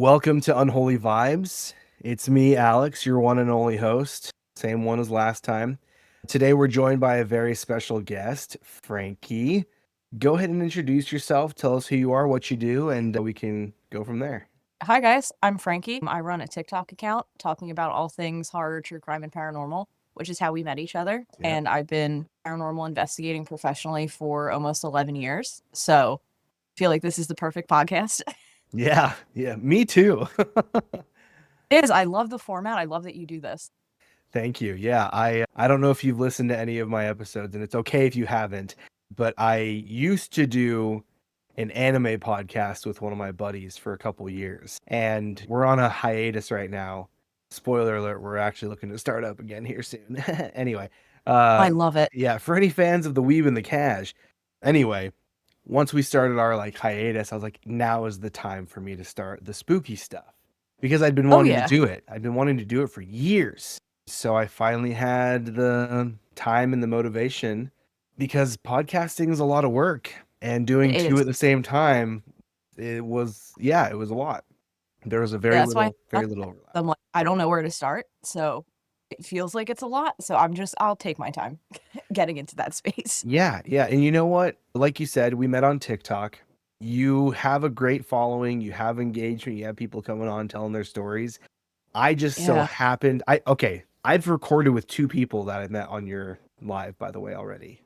Welcome to Unholy Vibes. It's me, Alex, your one and only host. Same one as last time. Today we're joined by a very special guest, Frankie. Go ahead and introduce yourself. Tell us who you are, what you do, and we can go from there. Hi guys, I'm Frankie. I run a TikTok account talking about all things horror, true crime, and paranormal, which is how we met each other. Yeah. And I've been paranormal investigating professionally for almost 11 years. So I feel like this is the perfect podcast. Yeah, me too. It is. I love the format. I love that you do this. Thank you. Yeah, I don't know if you've listened to any of my episodes, and it's okay if you haven't, but I used to do an anime podcast with one of my buddies for a couple years, and we're on a hiatus right now. Spoiler alert, we're actually looking to start up again here soon. Anyway, I love it. yeah, for any fans of the Weeb and the Cash. Anyway, once we started our hiatus, I was like, now is the time for me to start the spooky stuff because I'd been Oh, wanting to yeah. do it. I'd been wanting to do it for years. So I finally had the time and the motivation because podcasting is a lot of work and doing It two is. at the same time, it was a lot. There was a Yeah, that's why very little overlap. I'm like, I don't know where to start. So it feels like it's a lot. So I'll take my time getting into that space. Yeah, yeah. And you know what? Like you said, we met on TikTok. You have a great following, you have engagement, you have people coming on telling their stories. I just so Yeah. happened I've recorded with two people that I met on your live, by the way, already.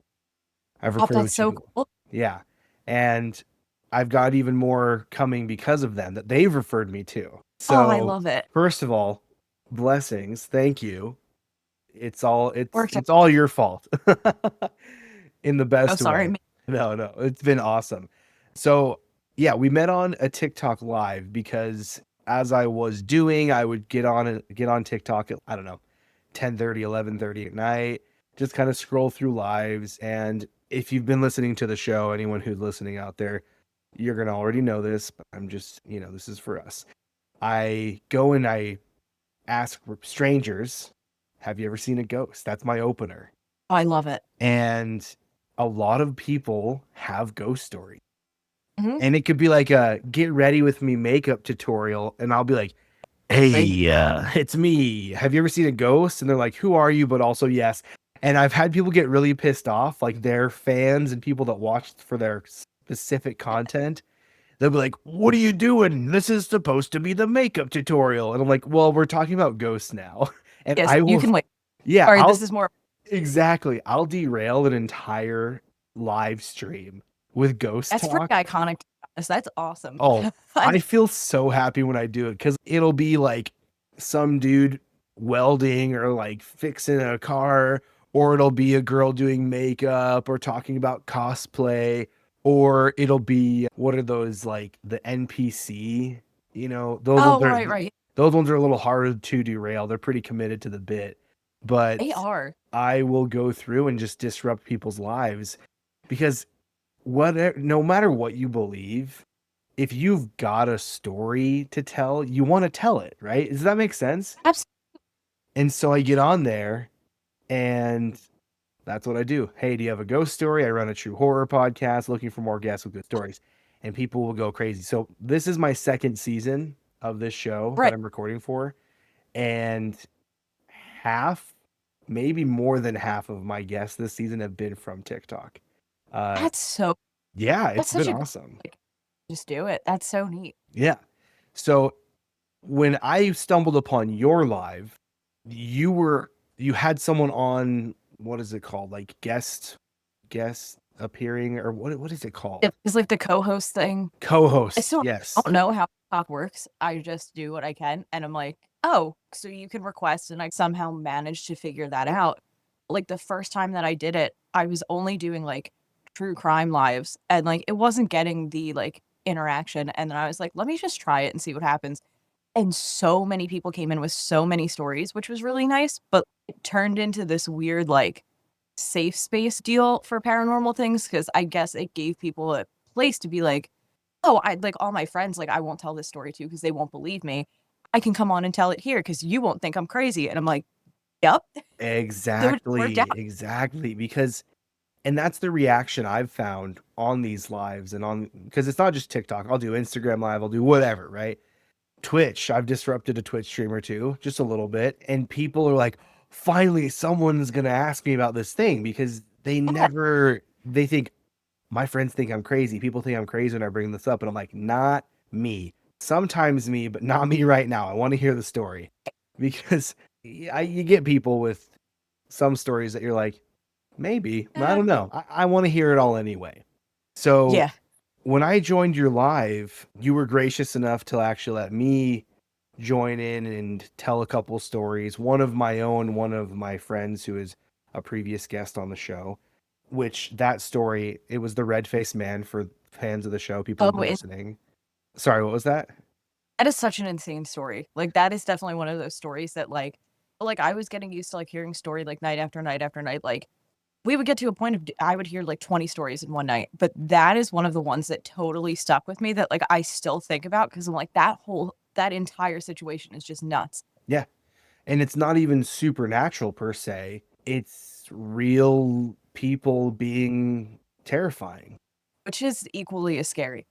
I've Oh, recorded that's with two so people. cool. Yeah. And I've got even more coming because of them that they've referred me to. Oh, I So, love it. first of all, blessings. Thank you. Works. It's all your fault. In the Oh, best way. sorry. No, it's been awesome. So, yeah, we met on a TikTok live because as I was doing, I would get on TikTok at, I don't know, 10:30, 11:30 at night, just kind of scroll through lives. And if you've been listening to the show, anyone who's listening out there, you're going to already know this, but I'm just, this is for us. I go and I ask strangers, have you ever seen a ghost? That's my opener. Oh, I love it. And a lot of people have ghost stories. Mhm. And it could be like a get ready with me makeup tutorial. And I'll be like, Right. hey, it's me. Have you ever seen a ghost? And they're like, who are you? But also, yes. And I've had people get really pissed off, like their fans and people that watched for their specific content. They'll be like, what are you doing? This is supposed to be the makeup tutorial. And I'm like, well, we're talking about ghosts now. And Yes, I you will, can wait. yeah, Sorry, this is more. exactly. I'll derail an entire live stream with ghost That's pretty talk. iconic. To be honest. That's awesome. Oh, I I feel so happy when I do it because it'll be like some dude welding or like fixing a car, or it'll be a girl doing makeup or talking about cosplay, or it'll be what are those like the NPC? oh, right. Those ones are a little harder to derail. They're pretty committed to the bit, They but are. I will go through and just disrupt people's lives because whatever, no matter what you believe, if you've got a story to tell, you want to tell it, right? Does that make sense? Absolutely. And so I get on there and that's what I do. Hey, do you have a ghost story? I run a true horror podcast looking for more guests with good stories, and people will go crazy. So this is my second season of this show that Right. I'm recording for, and half, maybe more than half of my guests this season have been from TikTok. Uh, That's so. yeah, That's it's such been a great. awesome. Like, just do it. That's so neat. Yeah. So when I stumbled upon your live, you were you had someone on, what is it called? Like guest appearing, or what is it called? It's like the co-host thing. I Co-host. still Yes. don't know how TikTok works. I just do what I can, and I'm like, oh, so you can request, and I somehow managed to figure that out. Like the first time that I did it, I was only doing like true crime lives, and like it wasn't getting the like interaction. And then I was like, let me just try it and see what happens. And so many people came in with so many stories, which was really nice, but it turned into this weird, like, safe space deal for paranormal things because I guess it gave people a place to be like, oh, I like all my friends, like, I won't tell this story to because they won't believe me. I can come on and tell it here because you won't think I'm crazy. And I'm like, yep. So it worked Exactly. out. Exactly. Because and that's the reaction I've found on these lives and on because it's not just TikTok. I'll do Instagram live, I'll do whatever, right? Twitch. I've disrupted a Twitch stream or two, just a little bit, and people are like, finally someone's gonna ask me about this thing, because Yeah. they think my friends think I'm crazy. People think I'm crazy when I bring this up, and I'm like, not me. Sometimes me, but not me right now. I want to hear the story, because you get people with some stories that you're like, maybe, I Eh, don't know. I want to hear it all anyway. So yeah. when I joined your live, you were gracious enough to actually let me join in and tell a couple stories. One of my own, one of my friends who is a previous guest on the show, which that story, it was the red faced man for fans of the show, people who've Oh, been listening. Sorry, what was that? that is such an insane story. Like, that is definitely one of those stories that, like, I was getting used to, like, hearing story, like, night after night after night. Like, we would get to a point of I would hear, like, 20 stories in one night, but that is one of the ones that totally stuck with me that, like, I still think about because 'cause I'm like, that entire situation is just nuts, Yeah. And it's not even supernatural per se. It's real people being terrifying. which is equally as scary,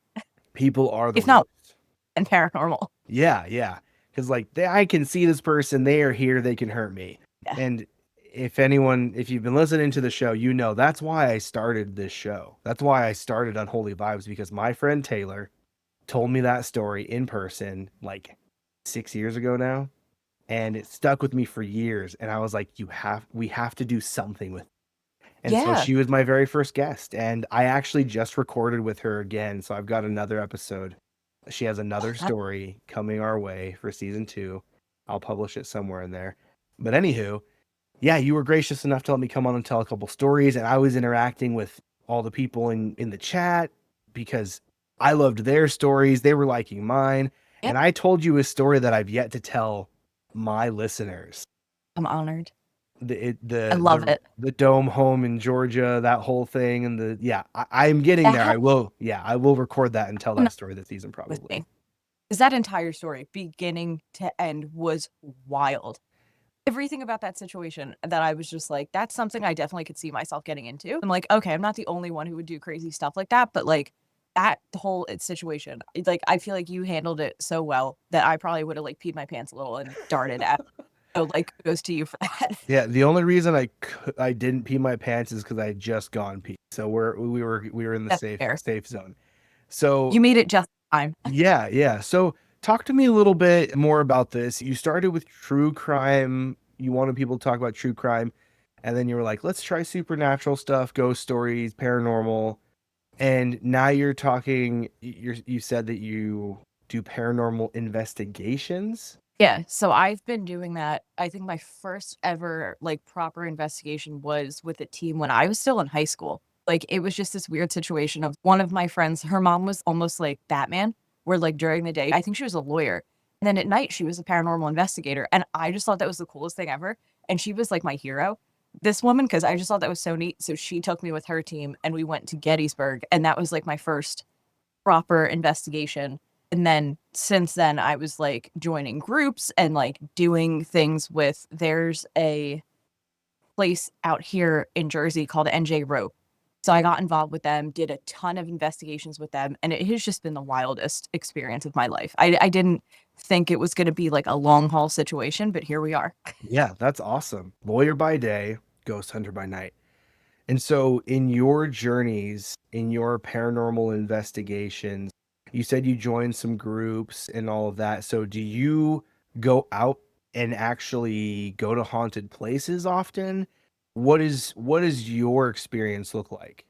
People are the if not worst. and paranormal. Yeah, yeah. Because like I can see this person, they are here, they can hurt me. Yeah. And if you've been listening to the show, you know that's why I started this show. That's why I started Unholy Vibes, because my friend Taylor told me that story in person like 6 years ago now, and it stuck with me for years. And I was like, we have to do something with it. And so Yeah. she was my very first guest, and I actually just recorded with her again. So I've got another episode. She has another That story coming our way for season 2. I'll publish it somewhere in there. But anywho, yeah, you were gracious enough to let me come on and tell a couple stories, and I was interacting with all the people in the chat because I loved their stories. They were liking mine, yeah, and I told you a story that I've yet to tell my listeners. I'm honored. The I love it. the dome home in Georgia, that whole thing, and I'm getting there. That I will record that and tell one that story this season with probably. me, 'cause that entire story, beginning to end, was wild. Everything about that situation that I was just like, "That's something I definitely could see myself getting into." I'm like, "Okay, I'm not the only one who would do crazy stuff like that," but, like, that whole situation, it's like, I feel like you handled it so well that I probably would've, like, peed my pants a little and darted out. So, like, kudos to you for that. Yeah, the only reason I didn't pee my pants is because I had just gone pee. So we were in the That's fair. safe zone. So You made it just in time. yeah, yeah. So talk to me a little bit more about this. You started with true crime. You wanted people to talk about true crime, and then you were like, let's try supernatural stuff, ghost stories, paranormal. And now you're talking, you said that you do paranormal investigations. Yeah, so I've been doing that. I think my first ever, like, proper investigation was with a team when I was still in high school. Like, it was just this weird situation of one of my friends, her mom was almost like Batman, where, like, during the day, I think she was a lawyer, and then at night, she was a paranormal investigator, and I just thought that was the coolest thing ever, and she was, like, my hero. This woman, because I just thought that was so neat, so she took me with her team, and we went to Gettysburg, and that was, like, my first proper investigation. And then since then, I was like joining groups and like doing things with there's a place out here in Jersey called NJ Rope. So I got involved with them, did a ton of investigations with them, and it has just been the wildest experience of my life. I didn't think it was going to be like a long haul situation, but here we are. Yeah, that's awesome. Lawyer by day, ghost hunter by night. And so, in your journeys, in your paranormal investigations, you said you joined some groups and all of that. So, do you go out and actually go to haunted places often? What does your experience look like?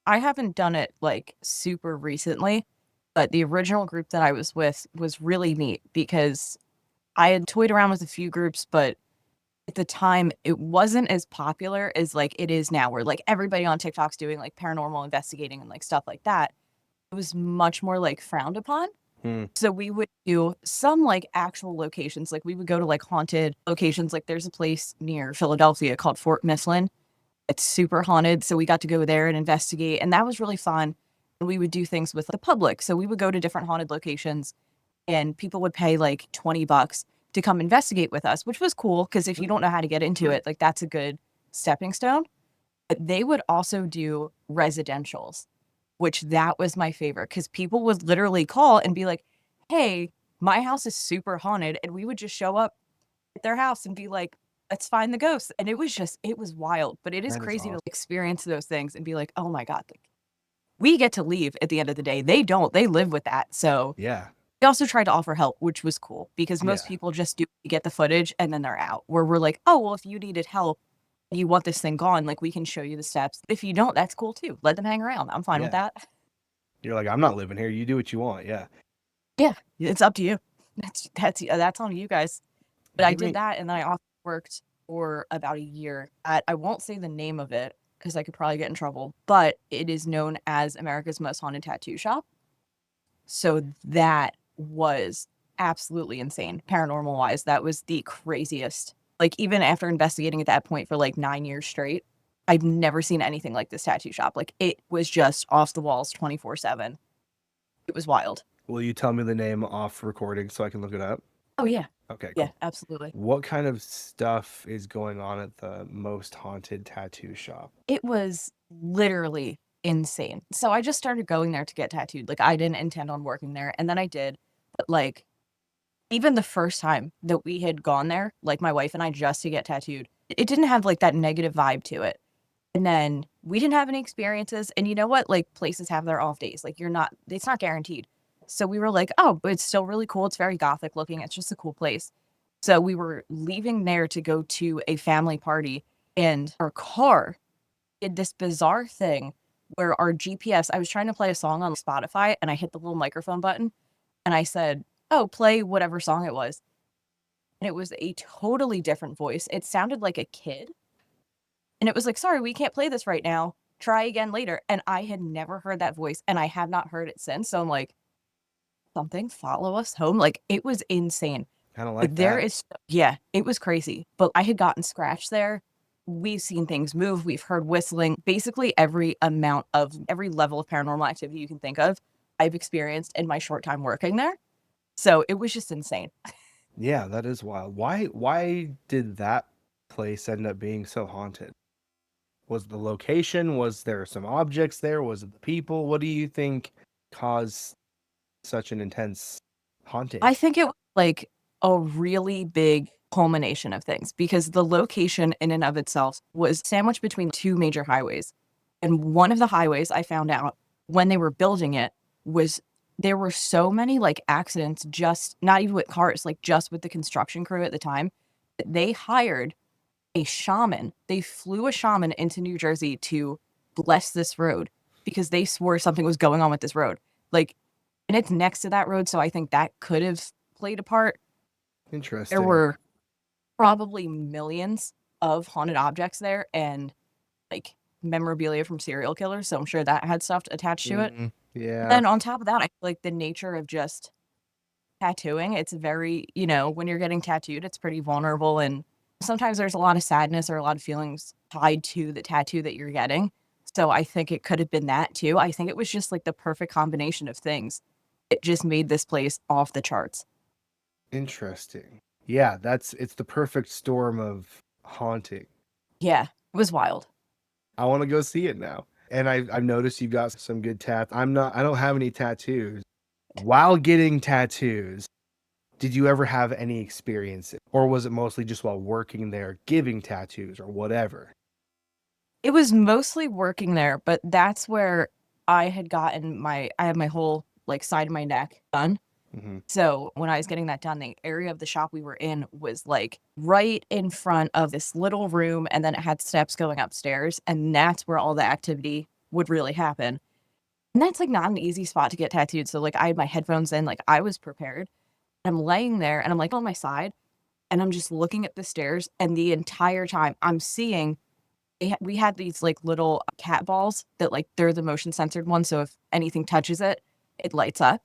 I haven't done it like super recently, but the original group that I was with was really neat because I had toyed around with a few groups, but at the time, it wasn't as popular as, like, it is now, where, like, everybody on TikTok's doing, like, paranormal investigating and, like, stuff like that. It was much more, like, frowned upon. Hmm. So we would do some, like, actual locations, like, we would go to, like, haunted locations, like, there's a place near Philadelphia called Fort Mifflin. It's super haunted, so we got to go there and investigate, and that was really fun. And we would do things with the public, so we would go to different haunted locations and people would pay like 20 bucks to come investigate with us, which was cool because if you don't know how to get into it, like that's a good stepping stone. But they would also do residentials, which that was my favorite because people would literally call and be like, "Hey, my house is super haunted, and we would just show up at their house and be like, let's find the ghosts. And it was wild, but it is That is crazy to awesome. experience those things and be like, oh my God, like, we get to leave at the end of the day. They don't, they live with that. So Yeah. we also tried to offer help, which was cool because most Yeah. people just do get the footage and then they're out. Where we're like, oh, well, if you needed help, you want this thing gone, like we can show you the steps. If you don't, that's cool too. Let them hang around. I'm fine with Yeah. that. You're like, I'm not living here. You do what you want. Yeah. Yeah, it's up to you. That's on you guys. But I did Giving that, and then I also worked for about a year at, I won't say the name of it because I could probably get in trouble, but it is known as America's Most Haunted Tattoo Shop. So that was absolutely insane, paranormal wise. That was the craziest. Like, even after investigating at that point for like 9 years straight, I've never seen anything like this tattoo shop. Like, it was just off the walls 24/7. It was wild. Will you tell me the name off recording so I can look it up? Oh, yeah. Okay, Yeah, cool. absolutely. What kind of stuff is going on at the most haunted tattoo shop? It was literally insane. So I just started going there to get tattooed. Like, I didn't intend on working there, and then I did. But, like, even the first time that we had gone there, like, my wife and I, just to get tattooed, it didn't have, like, that negative vibe to it. And then we didn't have any experiences, and you know what? Like, places have their off days. Like, it's not guaranteed. So we were like, "Oh, but it's still really cool. It's very gothic looking. It's just a cool place." So we were leaving there to go to a family party, and our car did this bizarre thing where our GPS, I was trying to play a song on Spotify, and I hit the little microphone button, and I said, "Oh, play whatever song it was." And it was a totally different voice. It sounded like a kid, and it was like, "Sorry, we can't play this right now. Try again later." And I had never heard that voice, and I have not heard it since. So I'm like, "Something follow us home?" Like, it was insane. Kind of like Like, there that. is yeah, it was crazy, but I had gotten scratched there. We've seen things move, we've heard whistling. Basically, every level of paranormal activity you can think of, I've experienced in my short time working there. So, it was just insane. Yeah, that is wild. Why did that place end up being so haunted? Was it the location? Was there some objects there? Was it the people? What do you think caused such an intense haunting? I think it was, like, a really big culmination of things because the location in and of itself was sandwiched between 2 major highways, and one of the highways, I found out when they were building it, was there were so many, like, accidents, just not even with cars, like, just with the construction crew at the time, that they hired a shaman. They flew a shaman into New Jersey to bless this road because they swore something was going on with this road. Like, and it's next to that road, so I think that could have played a part. There Interesting. were probably millions of haunted objects there and, like, memorabilia from serial killers, so I'm sure that had stuff attached to it. Yeah. Then on top of that, I feel like the nature of just tattooing, it's very, when you're getting tattooed, it's pretty vulnerable, and sometimes there's a lot of sadness or a lot of feelings tied to the tattoo that you're getting. So I think it could have been that too. I think it was just like the perfect combination of things. It just made this place off the charts. Interesting. Yeah, it's the perfect storm of haunting. Yeah, it was wild. I want to go see it now. And I've noticed you've got some good tats. I don't have any tattoos. While getting tattoos, did you ever have any experiences? Or was it mostly just while working there giving tattoos or whatever? It was mostly working there, but that's where I had my whole like side of my neck done. Hmm. So when I was getting that done, the area of the shop we were in was like right in front of this little room, and then it had steps going upstairs, and that's where all the activity would really happen. And that's like not an easy spot to get tattooed. So like I had my headphones in, like I was prepared. I'm laying there and I'm like on my side and I'm just looking at the stairs, and the entire time I'm seeing we had these like little cat balls that like they're the motion censored ones. So if anything touches it, it lights up.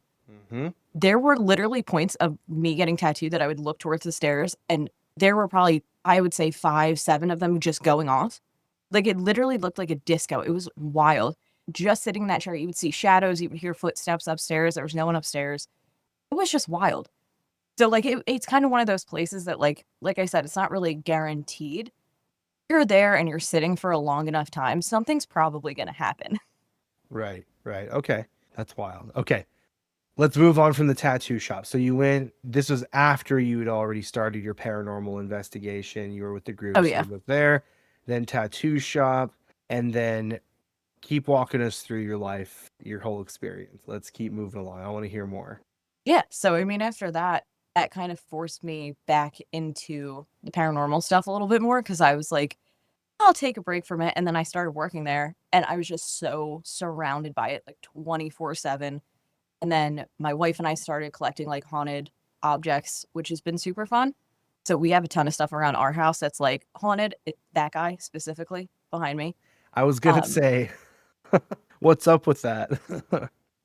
Hmm. There were literally points of me getting tattooed that I would look towards the stairs, and there were probably, I would say 5, 7 of them just going off. Like, it literally looked like a disco. It was wild. Just sitting in that chair, you would see shadows, you would hear footsteps upstairs. There was no one upstairs. It was just wild. So, like, it's kind of one of those places that, like I said, it's not really guaranteed. You're there and you're sitting for a long enough time, something's probably going to happen. Right, right. Okay. That's wild. Okay. let's move on from the tattoo shop. So you went, this was after you had already started your paranormal investigation. You were with the Oh group, so yeah. you went there, then tattoo shop, and then keep walking us through your life, your whole experience. Let's keep moving along. I want to hear more. Yeah. So I mean, after that, that kind of forced me back into the paranormal stuff a little bit more because I was like, I'll take a break from it. And then I started working there and I was just so surrounded by it like 24/7. And then my wife and I started collecting like haunted objects, which has been super fun. So we have a ton of stuff around our house that's like haunted. That guy specifically behind me. I was gonna Um, say, what's up with that?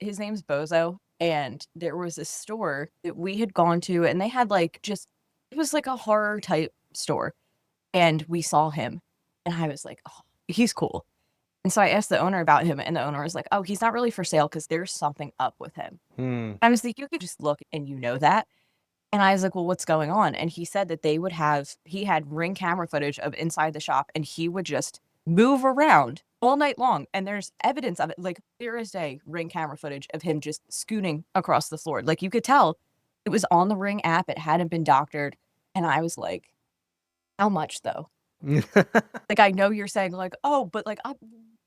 his name's Bozo, and there was a store that we had gone to, and they had like just it was like a horror type store, and we saw him, and I was like, oh, he's cool. And so I asked the owner about him, and the owner was like, oh, he's not really for sale because there's something up with him. Hmm. I was like, you could just look and you know that. And I was like, well, what's going on? And he said that he had ring camera footage of inside the shop and he would just move around all night long. And there's evidence of it, like clear as day, ring camera footage of him just scooting across the floor. Like you could tell it was on the Ring app, it hadn't been doctored. And I was like, how much though? Like, I know you're saying, like, oh, but like,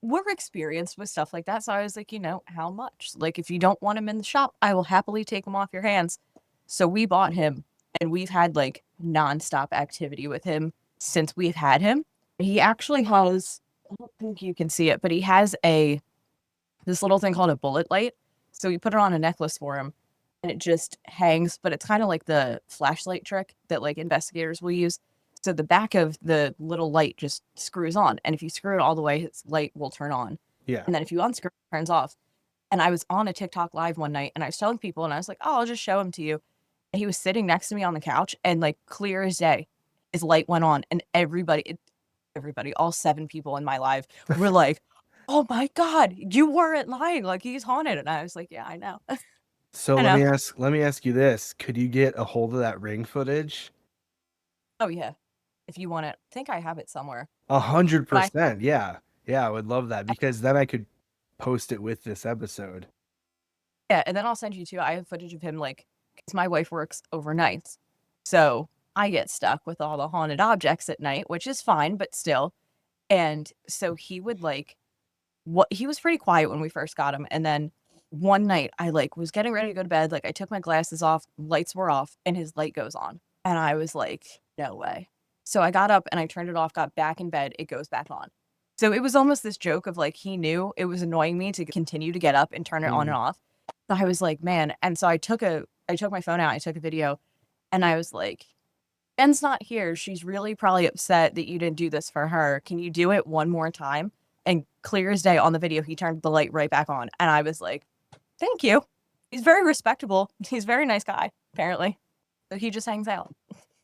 we're experienced with stuff like that. So I was like, how much? Like, if you don't want him in the shop, I will happily take him off your hands. So we bought him and we've had like nonstop activity with him since we've had him. He actually has, I don't think you can see it, but he has this little thing called a bullet light. So we put it on a necklace for him and it just hangs, but it's kind of like the flashlight trick that like investigators will use. So the back of the little light just screws on. And if you screw it all the way, its light will turn on. Yeah. And then if you unscrew it, it turns off. And I was on a TikTok live one night and I was telling people and I was like, oh, I'll just show him to you. And he was sitting next to me on the couch and like clear as day, his light went on and everybody, all 7 people in my live were like, oh my God, you weren't lying. Like he's haunted. And I was like, yeah, I know. So I know. let me ask you this. Could you get a hold of that ring footage? Oh yeah. If you want it, I think I have it somewhere. A hundred But percent. Yeah. Yeah, I would love that I because then I could post it with this episode. yeah, and then I'll send you too. I have footage of him like because my wife works overnight. So I get stuck with all the haunted objects at night, which is fine, but still. And so he would like what he was pretty quiet when we first got him. And then one night I like was getting ready to go to bed. Like I took my glasses off, lights were off, and his light goes on. And I was like, no way. So I got up and I turned it off, got back in bed, it goes back on. So it was almost this joke of like he knew it was annoying me to continue to get up and turn it on Hmm. and off. So I was like, man. And so I took my phone out, I took a video, and I was like, Ben's not here. She's really probably upset that you didn't do this for her. Can you do it one more time? And clear as day on the video, he turned the light right back on. And I was like, thank you. He's very respectable. He's a very nice guy, apparently. So he just hangs out.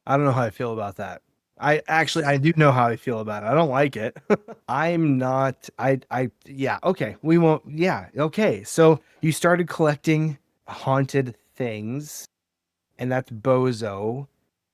I don't know how I feel about that. I do know how I feel about it. I don't like it. I'm not yeah, okay. We won't yeah, okay. So you started collecting haunted things and that's Bozo.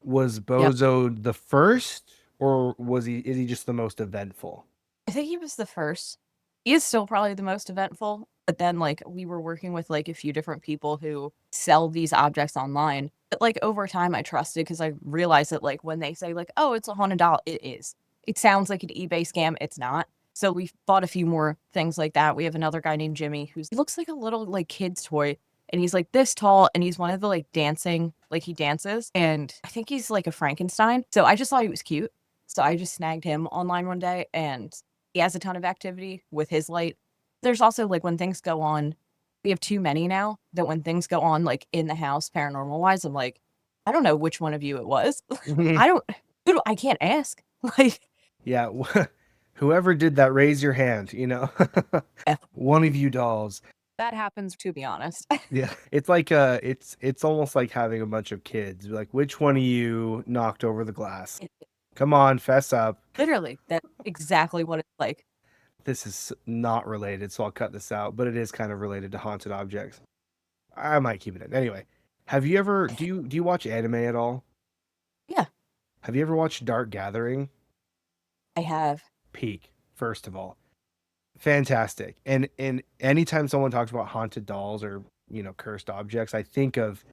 Was Yep. Bozo the first or is he just the most eventful? I think he was the first. He is still probably the most eventful. But then, like, we were working with like a few different people who sell these objects online. But like over time, I trusted because I realized that like when they say like, "Oh, it's a haunted doll," it is. It sounds like an eBay scam. It's not. So we bought a few more things like that. We have another guy named Jimmy who looks like a little like kid's toy, and he's like this tall, and he's one of the like dancing, like he dances, and I think he's like a Frankenstein. So I just thought he was cute. So I just snagged him online one day, and he has a ton of activity with his light. There's also like when things go on, we have too many now that when things go on like in the house paranormal wise, I'm like, I don't know which one of you it was. I don't, I can't ask. Like, Yeah, whoever did that, raise your hand, eh, One of you dolls. that happens to be honest. Yeah, it's like it's almost like having a bunch of kids. Like, which one of you knocked over the glass? Come on, fess up. Literally, that's exactly what it's like. This is not related, so I'll cut this out, but it is kind of related to haunted objects. I might keep it in. Anyway, have you ever do you watch anime at all? Yeah, Have you ever watched Dark Gathering? I have. Peak, first of all. Fantastic. And anytime someone talks about haunted dolls or cursed objects, I think of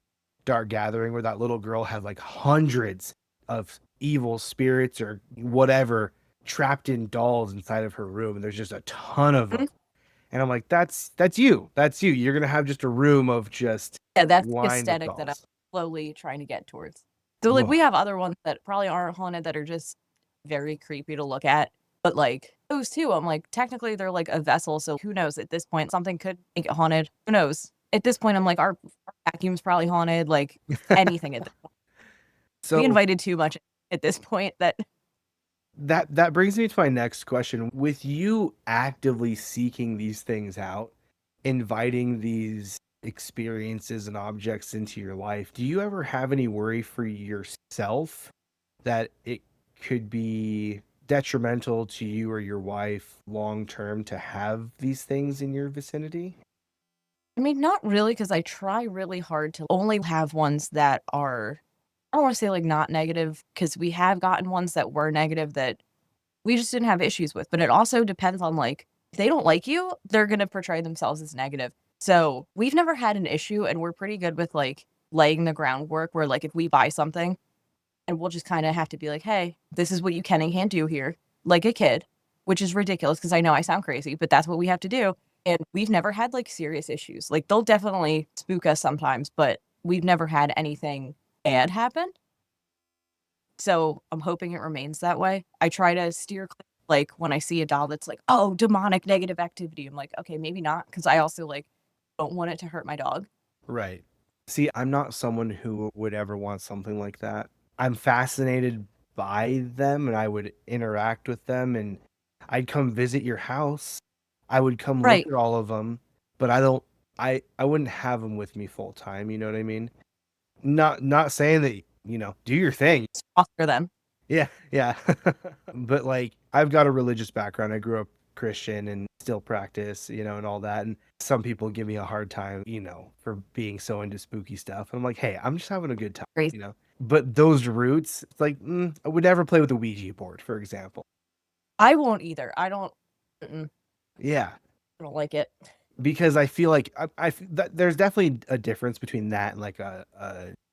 Dark Gathering, where that little girl had like hundreds of evil spirits or whatever trapped in dolls inside of her room, and there's just a ton of them. Mhm. And I'm like, that's you. That's you. You're gonna have just a room of just Yeah, that's the lined with aesthetic that I'm dolls. slowly trying to get towards. So, like, we Ugh. have other ones that probably aren't haunted that are just very creepy to look at, but, like, those 2, I'm like, technically, they're like a vessel, so who knows at this point, something could make it haunted. Who knows? At this point, I'm like, our vacuum's probably haunted, like, anything at this point. We So invited too much at this point that that brings me to my next question. With you actively seeking these things out, inviting these experiences and objects into your life, do you ever have any worry for yourself that it could be detrimental to you or your wife long term to have these things in your vicinity? I mean, not really, because I try really hard to only have ones that are I don't wanna say, like, not negative, because we have gotten ones that were negative that we just didn't have issues with, but it also depends on, like, if they don't like you, they're gonna portray themselves as negative. So, we've never had an issue, and we're pretty good with, like, laying the groundwork where, like, if we buy something and we'll just kinda have to be like, "Hey, this is what you can and can't do here," like a kid, which is ridiculous because I know I sound crazy, but that's what we have to do, and we've never had, like, serious issues. Like, they'll definitely spook us sometimes, but we've never had anything bad happen. So, I'm hoping it remains that way. I try to steer clear like, when I see a doll that's like, "Oh, demonic negative activity," I'm like, "Okay, maybe not," because I also, like, don't want it to hurt my dog. Right. See, I'm not someone who would ever want something like that. I'm fascinated by them and I would interact with them and I'd come visit your house. I would come look Right. at all of them, but I wouldn't have them with me full time, you know what I mean? Not saying that, do your thing. Just foster them. Yeah, yeah. But like I've got a religious background. I grew up Christian and still practice, and all that. And some people give me a hard time, for being so into spooky stuff. I'm like, hey, I'm just having a good time, Crazy. you know. But those roots, it's like I would never play with a Ouija board, for example. I won't either. I don't mm-mm, Yeah, I don't like it. because I feel like there's definitely a difference between that and like a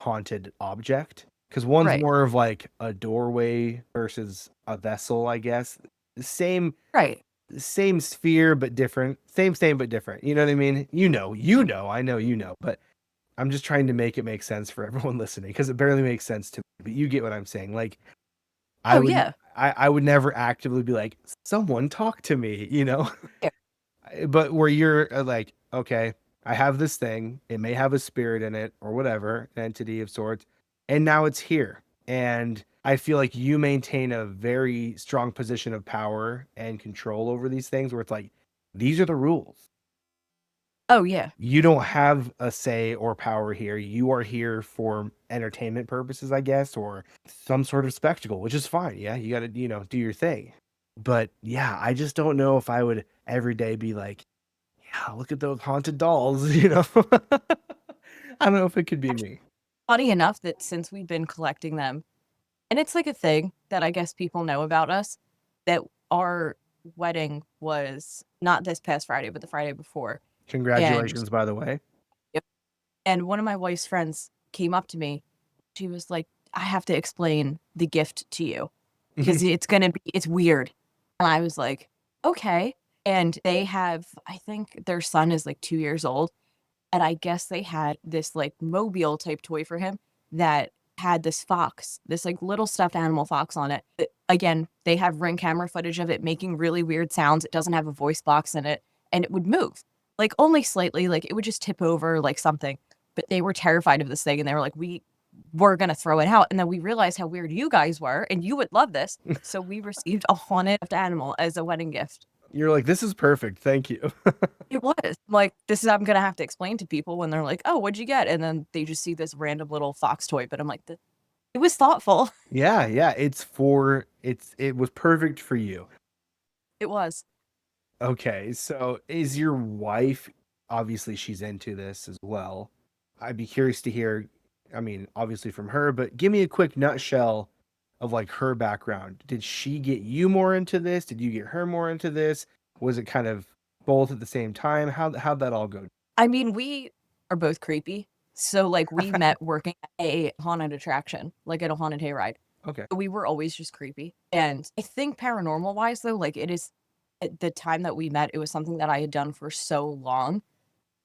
haunted object. Because one's Right. more of like a doorway versus a vessel, I guess. Same Right. same sphere but different. Same but different. You know what I mean? I know but I'm just trying to make it make sense for everyone listening because it barely makes sense to me. But you get what I'm saying. Like I Oh, would yeah. I would never actively be like, someone talk to me, you know? Yeah. But where you're like, okay, I have this thing. It may have a spirit in it or whatever, an entity of sorts, and now it's here. And I feel like you maintain a very strong position of power and control over these things where it's like, these are the rules. Oh, yeah. You don't have a say or power here. You are here for entertainment purposes, I guess, or some sort of spectacle, which is fine. Yeah, you got to, do your thing. But yeah, I just don't know if I would every day be like, yeah, look at those haunted dolls, I don't know if it could be Actually, me. funny enough that since we've been collecting them and it's like a thing that I guess people know about us, that our wedding was not this past Friday, but the Friday before, and Congratulations, by the way. yep, and one of my wife's friends came up to me. She was like, "I have to explain the gift to you because it's weird." And I was like, "Okay." And they have I think their son is, like, 2 years old, and I guess they had this, like, mobile type toy for him that had this fox, this, like, little stuffed animal fox on it. Again, they have Ring camera footage of it making really weird sounds. It doesn't have a voice box in it, and it would move, like, only slightly, like, it would just tip over, like, something, but they were terrified of this thing, and they were like, "We're gonna throw it out," and then we realized how weird you guys were, and you would love this, so we received a haunted stuffed animal as a wedding gift. You're like, this is perfect. Thank you. It was. Like, this is I'm gonna have to explain to people when they're like, "Oh, what'd you get?" And then they just see this random little fox toy, but I'm like, "The it was thoughtful." Yeah, yeah. It was perfect for you. It was. Okay, so is your wife, obviously she's into this as well. I'd be curious to hear, I mean, obviously from her, but give me a quick nutshell of like her background. Did she get you more into this? Did you get her more into this? Was it kind of both at the same time? How'd that all go? I mean, we are both creepy. So like we met working at a haunted attraction, like at a haunted hayride. Okay. We were always just creepy. And I think paranormal wise though, like it is at the time that we met, it was something that I had done for so long.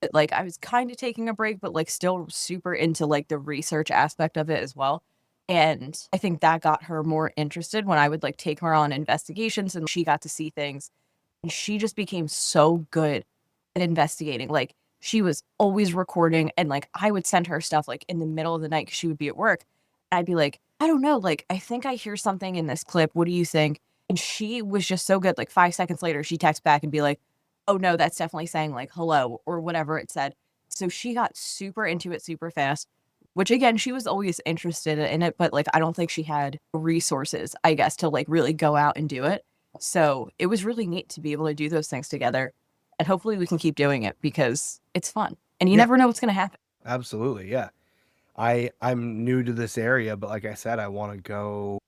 That, like I was kind of taking a break, but like still super into like the research aspect of it as well. And I think that got her more interested when I would like take her on investigations and she got to see things. And she just became so good at investigating. Like she was always recording and like I would send her stuff like in the middle of the night because she would be at work. I'd be like, I don't know, like I think I hear something in this clip. What do you think? And she was just so good. Like 5 seconds later, she texts back and be like, oh no, that's definitely saying like hello or whatever it said. So she got super into it super fast, which again, she was always interested in it, but like I don't think she had resources, I guess, to like really go out and do it. So it was really neat to be able to do those things together. And hopefully we can keep doing it because it's fun. And you Yeah, never know what's going to happen. absolutely. Yeah. I'm new to this area, but like I said, I want to go.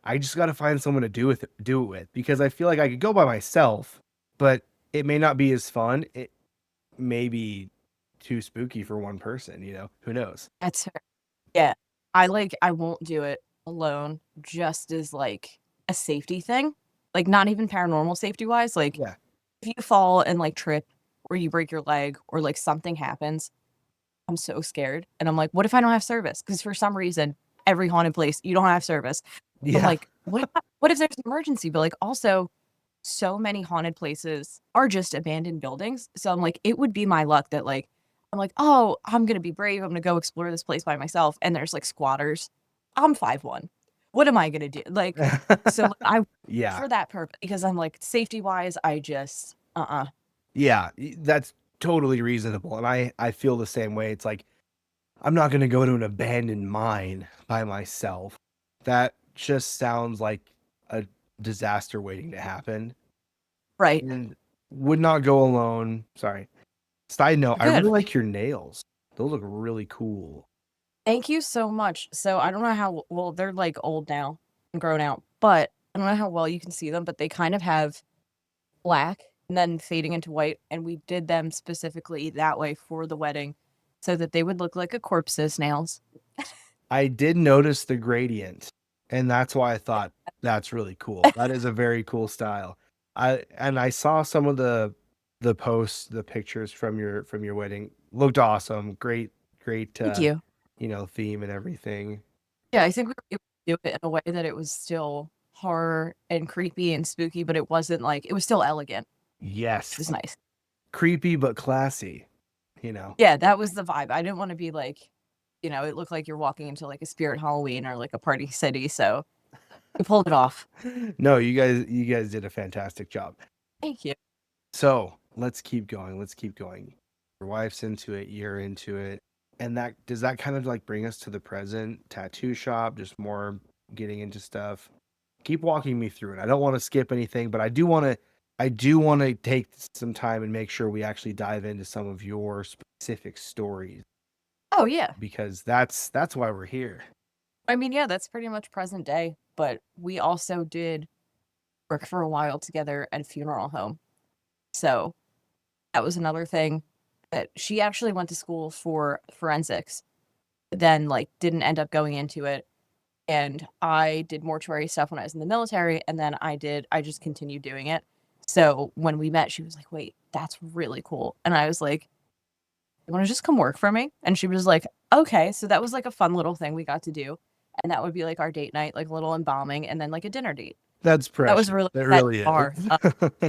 I just got to find someone to do it with because I feel like I could go by myself, but it may not be as fun. It may be too spooky for one person, Who knows? That's her. Yeah. I won't do it alone just as like a safety thing. Like not even paranormal safety wise. Like Yeah. if you fall and like trip or you break your leg or like something happens, I'm so scared. And I'm like, what if I don't have service? Because for some reason, every haunted place, you don't have service. I'm Yeah. like, what if there's an emergency? But like also so many haunted places are just abandoned buildings. So I'm like, it would be my luck that like I'm like, oh, I'm gonna be brave. I'm gonna go explore this place by myself. And there's like squatters. I'm 5'1". What am I gonna do? Like, so like, I Yeah. for that purpose because I'm like safety wise, I just Yeah. That's totally reasonable. And I feel the same way. It's like, I'm not going to go to an abandoned mine by myself. That just sounds like a disaster waiting to happen. right. And would not go alone. Sorry. Side note, I really Good. like your nails. Those look really cool. Thank you so much. So I don't know how well they're like old now and grown out, but I don't know how well you can see them, but they kind of have black and then fading into white. And we did them specifically that way for the wedding so that they would look like a corpse's nails. I did notice the gradient, and that's why I thought that's really cool. That is a very cool style. I saw some of the posts, the pictures from your wedding. Looked awesome. Great Thank you. theme and everything. Yeah, I think we were able to do it in a way that it was still horror and creepy and spooky, but it wasn't like it was still elegant, which was Yes. nice. Creepy but classy. Yeah, that was the vibe. I didn't want to be like, it looked like you're walking into like a spirit Halloween or like a party city. So we pulled it off. No, you guys did a fantastic job. Thank you. So let's keep going. Let's keep going. Your wife's into it, you're into it. And that does that kind of like bring us to the present tattoo shop, just more getting into stuff. Keep walking me through it. I don't want to skip anything, but I do want to take some time and make sure we actually dive into some of your specific stories Oh yeah. because that's why we're here. I mean, yeah, that's pretty much present day. But we also did work for a while together at a funeral home. So that was another thing that she actually went to school for forensics, then like didn't end up going into it. And I did mortuary stuff when I was in the military, and then I just continued doing it. So when we met, she was like, wait, that's really cool. And I was like, you want to just come work for me? And she was like, okay. So that was like a fun little thing we got to do. And that would be like our date night, like a little embalming, and then like a dinner date. That's That was precious. really That that really is. bar,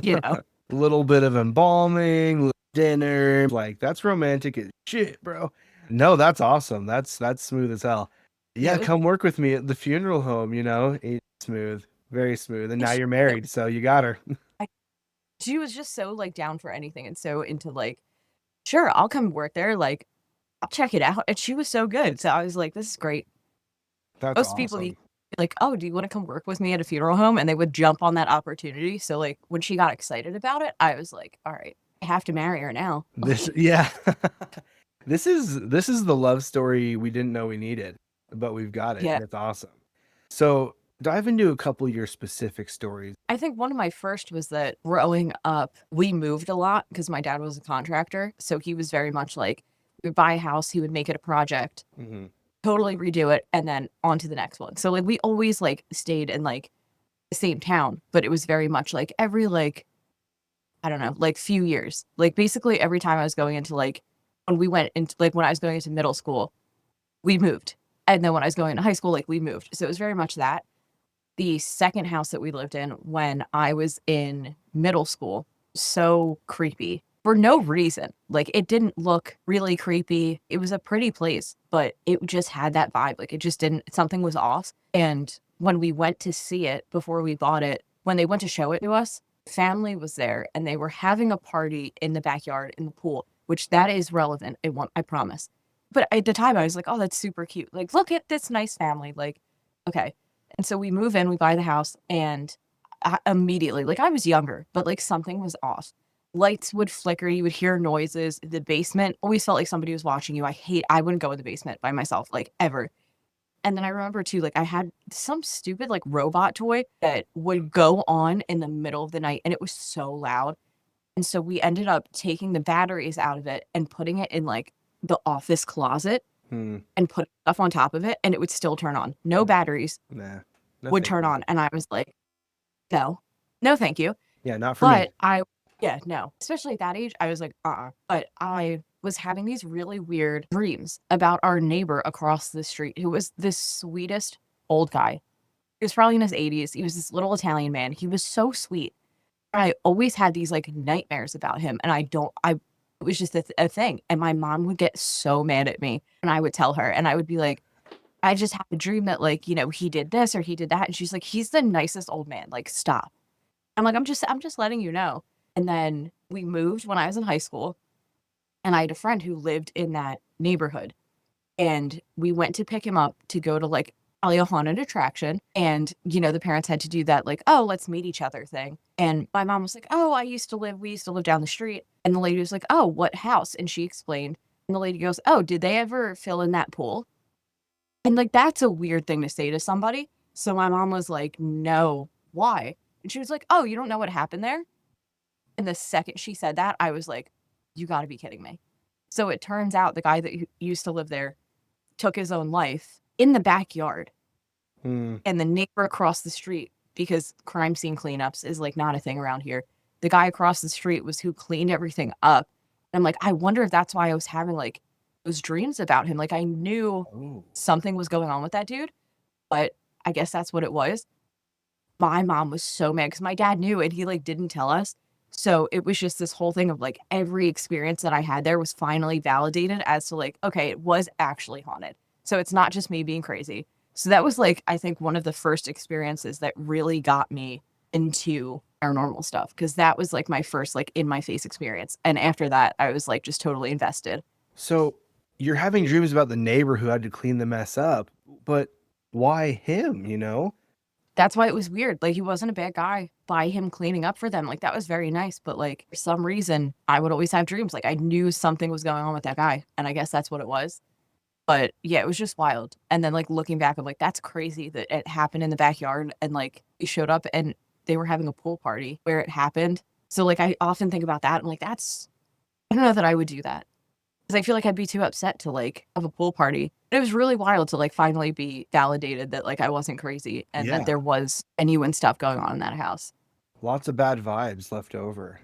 you know. A little bit of embalming, dinner, like that's romantic as shit, bro. No, that's awesome. That's smooth as hell. Yeah, Yeah, come work with me at the funeral home. It's smooth, very smooth. And now you're married, so you got her. I she was just so, like, down for anything and so into, like, "Sure, I'll come work there, like, I'll check it out," and she was so good, so I was like, "This is great." That's Most people, you awesome. like, "Oh, do you wanna come work with me at a funeral home?" And they would jump on that opportunity, so, like, when she got excited about it, I was like, "Alright, I have to marry her now." This yeah. This is the love story we didn't know we needed, but we've got it, Yeah. and it's awesome. So dive into a couple of your specific stories. I think one of my first was that growing up, we moved a lot because my dad was a contractor, so he was very much like, We'd buy a house, he would make it a project, Hmm. totally redo it, and then on to the next one. So like we always like stayed in like the same town, but it was very much like every like, I don't know, like few years. Like basically every time I was going into like when we went into like when I was going into middle school, we moved. And then when I was going to high school, like we moved. So it was very much that. The second house that we lived in when I was in middle school, so creepy for no reason. Like it didn't look really creepy. It was a pretty place, but it just had that vibe. Like it just didn't, something was off. And when we went to see it before we bought it, when they went to show it to us, family was there and they were having a party in the backyard in the pool, which that is relevant. It won't, I promise. But at the time I was like, oh, that's super cute. Like, look at this nice family. Like, okay. And so we move in, we buy the house, and immediately, like I was younger, but like something was off. Lights would flicker, you would hear noises. The basement always felt like somebody was watching you. I wouldn't go in the basement by myself, like ever. And then I remember too, like I had some stupid like robot toy that would go on in the middle of the night and it was so loud. And so we ended up taking the batteries out of it and putting it in like the office closet Hmm. and put stuff on top of it and it would still turn on. No batteries Nah. No, would thank turn you. on. And I was like, no, no, thank you. Yeah, not for me. But yeah, no, especially at that age, I was like, But I was having these really weird dreams about our neighbor across the street who was the sweetest old guy. He was probably in his 80s. He was this little Italian man. He was so sweet. I always had these like nightmares about him. And it was just a thing. And my mom would get so mad at me. And I would tell her, and I would be like, I just had a dream that, like, you know, he did this or he did that. And she's like, he's the nicest old man. Like, stop. I'm like, I'm just letting you know. And then we moved when I was in high school, and I had a friend who lived in that neighborhood. And we went to pick him up to go to like probably a haunted attraction. And, you know, the parents had to do that, like, oh, let's meet each other thing. And my mom was like, oh, we used to live down the street. And the lady was like, oh, what house? And she explained. And the lady goes, oh, did they ever fill in that pool? And, like, that's a weird thing to say to somebody. So my mom was like, "No, why?" And she was like, "Oh, you don't know what happened there?" And the second she said that, I was like, "You gotta be kidding me." So it turns out the guy that used to live there took his own life in the backyard, Hmm. and the neighbor across the street, because crime scene cleanups is, like, not a thing around here, the guy across the street was who cleaned everything up. And I'm like, I wonder if that's why I was having, like, those dreams about him. Like, I knew Oh. something was going on with that dude, but I guess that's what it was. My mom was so mad because my dad knew and he, like, didn't tell us. So it was just this whole thing of, like, every experience that I had there was finally validated as to, like, okay, it was actually haunted. So it's not just me being crazy. So that was, like, I think one of the first experiences that really got me into paranormal stuff because that was, like, my first, like, in my face experience. And after that, I was, like, just totally invested. So you're having dreams about the neighbor who had to clean the mess up, but why him, you know? That's why it was weird. Like, he wasn't a bad guy by him cleaning up for them. Like, that was very nice. But, like, for some reason, I would always have dreams. Like, I knew something was going on with that guy. And I guess that's what it was. But yeah, it was just wild. And then, like, looking back, I'm like, that's crazy that it happened in the backyard. And, like, he showed up and they were having a pool party where it happened. So, like, I often think about that. I'm like, I don't know that I would do that. 'Cause I feel like I'd be too upset to, like, have a pool party. It was really wild to, like, finally be validated that, like, I wasn't crazy and that Yeah. there was genuine stuff going on in that house. Lots of bad vibes left over.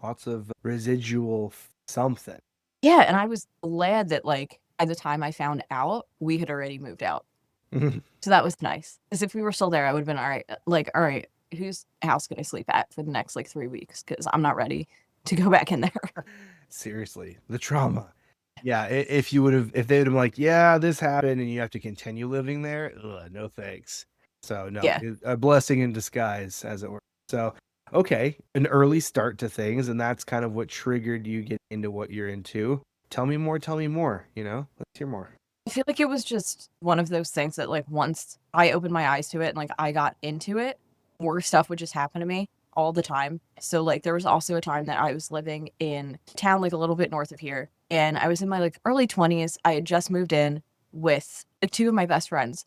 Lots of residual something. Yeah, and I was glad that, like, by the time I found out, we had already moved out. So that was nice. Because if we were still there, I would've been, "Alright, like, alright, whose house can I sleep at for the next, like, 3 weeks? Because 'Cause I'm not ready to go back in there." Seriously, the trauma. Yeah, if you would have, if they would have been like, yeah, this happened, and you have to continue living there, ugh, no thanks. So no, Yeah. a blessing in disguise, as it were. So okay, an early start to things, and that's kind of what triggered you get into what you're into. Tell me more. Tell me more. You know, let's hear more. I feel like it was just one of those things that, like, once I opened my eyes to it and, like, I got into it, more stuff would just happen to me all the time. So, like, there was also a time that I was living in town, like, a little bit north of here, and I was in my, like, early 20s. I had just moved in with, like, 2 of my best friends,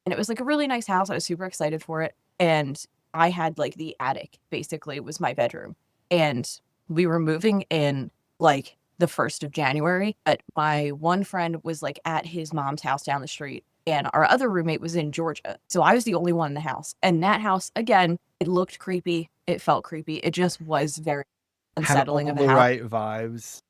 and it was, like, a really nice house. I was super excited for it, and I had, like, the attic, basically, was my bedroom, and we were moving in, like, the 1st of January. But my one friend was like at his mom's house down the street, and our other roommate was in Georgia. So I was the only one in the house. And that house, again, it looked creepy. It felt creepy. It just was very Had unsettling all of a the house. right vibes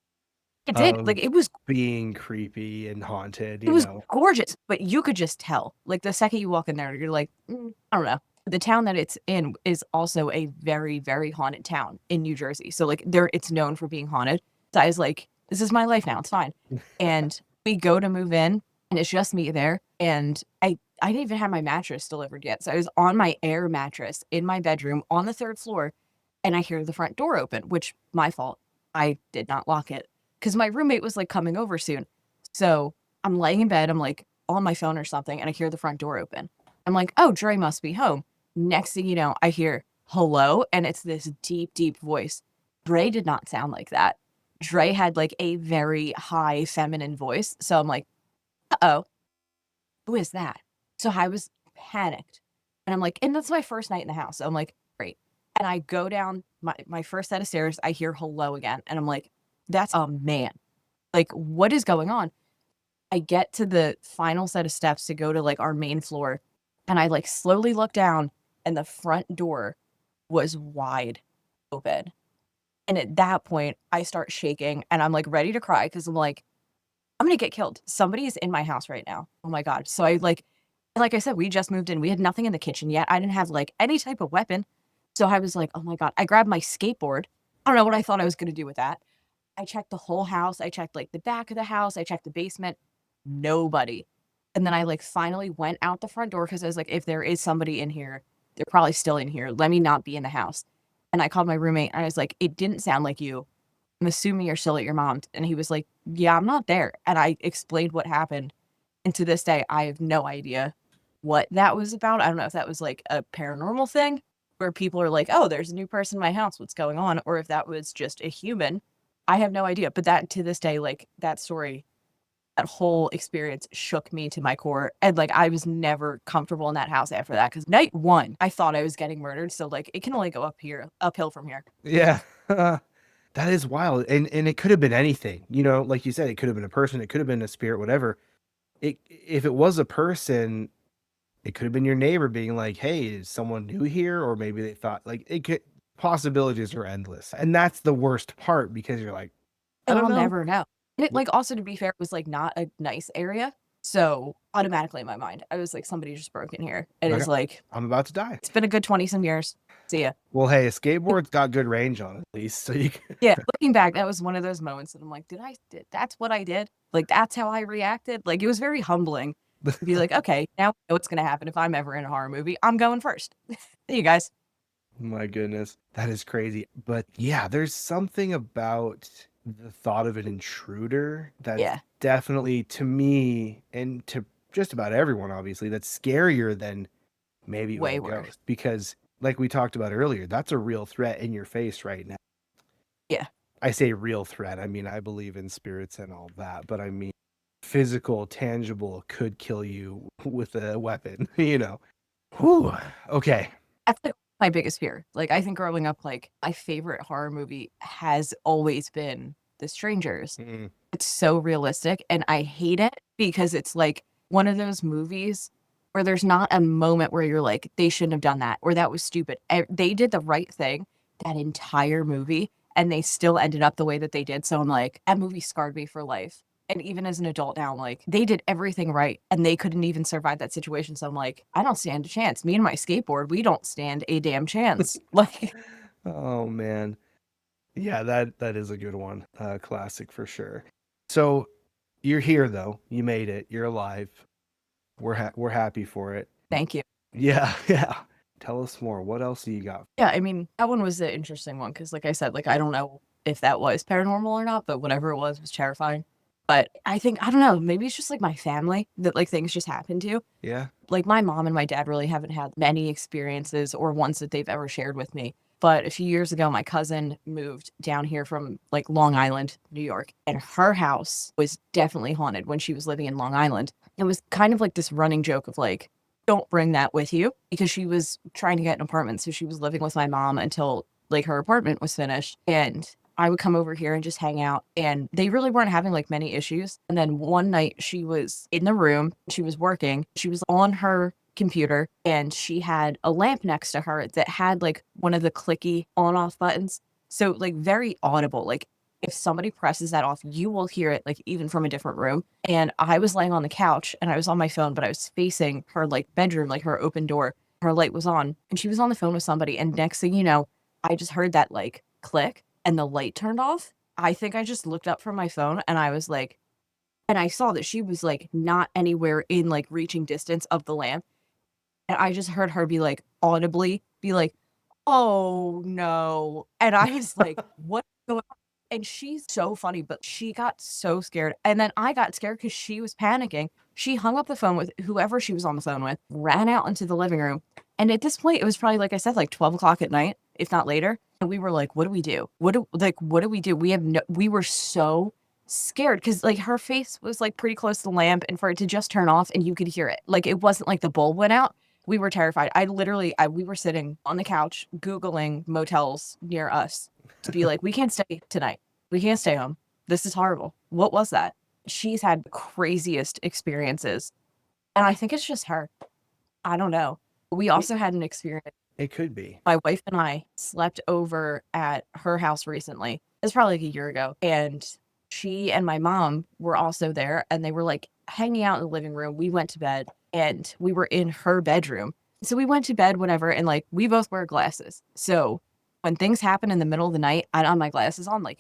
It did. of Like it was being creepy and haunted, It you was know? gorgeous, but you could just tell. Like, the second you walk in there, you're like, I don't know." The town that it's in is also a very, very haunted town in New Jersey. So, like, it's known for being haunted. So I was like, "This is my life now, it's fine." And we go to move in, and it's just me there, and I didn't even have my mattress delivered yet. So I was on my air mattress in my bedroom on the 3rd floor, and I hear the front door open, which my fault. I did not lock it because my roommate was, like, coming over soon. So I'm laying in bed, I'm, like, on my phone or something, and I hear the front door open. I'm like, "Oh, Dre must be home." Next thing you know, I hear, "Hello?" And it's this deep, deep voice. Dre did not sound like that. Dre had, like, a very high feminine voice, so I'm like, "Uh-oh, who is that?" So I was panicked, and I'm like, and that's my first night in the house, so I'm like, "Great." And I go down my first set of stairs, I hear, "Hello" again, and I'm like, "That's a man. Like, what is going on?" I get to the final set of steps to go to, like, our main floor, and I, like, slowly look down, and the front door was wide open. And at that point, I start shaking, and I'm, like, ready to cry because 'cause I'm like, "I'm gonna get killed. Somebody is in my house right now. Oh my god." So like I said, we just moved in. We had nothing in the kitchen yet. I didn't have, like, any type of weapon. So I was like, "Oh my god." I grabbed my skateboard. I don't know what I thought I was gonna do with that. I checked the whole house. I checked, like, the back of the house. I checked the basement. Nobody. And then I, like, finally went out the front door because I was like, "If there is somebody in here, they're probably still in here. Let me not be in the house." And I called my roommate, and I was like, "It didn't sound like you. I'm assuming you're still at your mom's." And he was like, "Yeah, I'm not there." And I explained what happened. And to this day, I have no idea what that was about. I don't know if that was, like, a paranormal thing where people are like, "Oh, there's a new person in my house. What's going on?" Or if that was just a human. I have no idea. But that to this day, like, that story, that whole experience shook me to my core, and, like, I was never comfortable in that house after that. Because night 1, I thought I was getting murdered, so, like, it can only go uphill from here. Yeah. That is wild, and it could have been anything, you know, like you said, it could have been a person, it could have been a spirit, whatever. If it was a person, it could have been your neighbor being like, "Hey, is someone new here?" Or maybe they thought like, it could possibilities are endless, and that's the worst part because you're like, "I And don't I'll know." never know. And it, Wh like, also, to be fair, was, like, not a nice area, so automatically in my mind, I was like, "Somebody just broke in here." It like, is like, I'm about to die. it's been a good 20 some years. See ya. Well, hey, a skateboard's got good range on it at least, so you can Yeah, looking back, that was one of those moments that I'm like, did that's what I did? Like, that's how I reacted? Like, it was very humbling to be like, "Okay, now I know what's gonna happen if I'm ever in a horror movie. I'm going first. See you guys." My goodness, that is crazy. But yeah, there's something about the thought of an intruder that's Yeah, definitely to me and to just about everyone, obviously, that's scarier than maybe a way worse. ghost. Because, like we talked about earlier, that's a real threat in your face right now. Yeah. I say real threat. I mean, I believe in spirits and all that, but I mean, physical, tangible could kill you with a weapon, you know? Whew. Okay. That's, like, my biggest fear. Like, I think growing up, like, my favorite horror movie has always been The Strangers. Mm. It's so realistic, and I hate it because it's, like, one of those movies where there's not a moment where you're like, "They shouldn't have done that," or "That was stupid." They did the right thing that entire movie, and they still ended up the way that they did, so I'm like, that movie scarred me for life. And even as an adult now, I'm like, they did everything right, and they couldn't even survive that situation, so I'm like, "I don't stand a chance. Me and my skateboard, we don't stand a damn chance." Like, Oh man. Yeah, that is a good one. Classic for sure. So you're here though. You made it. You're alive. We're happy for it. thank you. Yeah, yeah. Tell us more. What else do you got? Yeah, I mean, that one was the interesting one because, like I said, like, I don't know if that was paranormal or not, but whatever it was terrifying. But I think I don't know, maybe it's just, like, my family that, like, things just happen to. Yeah. Like, my mom and my dad really haven't had many experiences or ones that they've ever shared with me. But a few years ago, my cousin moved down here from, like, Long Island, New York, and her house was definitely haunted when she was living in Long Island. It was kind of like this running joke of, like, "Don't bring that with you," because she was trying to get an apartment, so she was living with my mom until, like, her apartment was finished, and I would come over here and just hang out, and they really weren't having like many issues. And then one night she was in the room, she was working, she was on her computer, and she had a lamp next to her that had like one of the clicky on off buttons. So like very audible. Like if somebody presses that off, you will hear it like even from a different room. And I was laying on the couch and I was on my phone, but I was facing her like bedroom, like her open door. Her light was on and she was on the phone with somebody. And next thing you know, I just heard that like click and the light turned off. I think I just looked up from my phone and I was like, and I saw that she was like not anywhere in like reaching distance of the lamp. And I just heard her be like audibly be like, "Oh no." And I was like, "What's going on?" And she's so funny, but she got so scared. And then I got scared because she was panicking. She hung up the phone with whoever she was on the phone with, ran out into the living room. And at this point, it was probably, like I said, like 12 o'clock at night, if not later. And we were like, what do we do? What do we do? We were so scared because like her face was like pretty close to the lamp and for it to just turn off and you could hear it. Like it wasn't like the bulb went out. We were terrified. We were sitting on the couch Googling motels near us to be like, we can't stay tonight. We can't stay home. This is horrible. What was that? She's had the craziest experiences. And I think it's just her. I don't know. We It, also had an experience. it could be. My wife and I slept over at her house recently. It's probably like a year ago. And she and my mom were also there and they were like hanging out in the living room. We went to bed and we were in her bedroom. So we went to bed, whatever, and like we both wear glasses. So when things happen in the middle of the night, I don't have my glasses on, like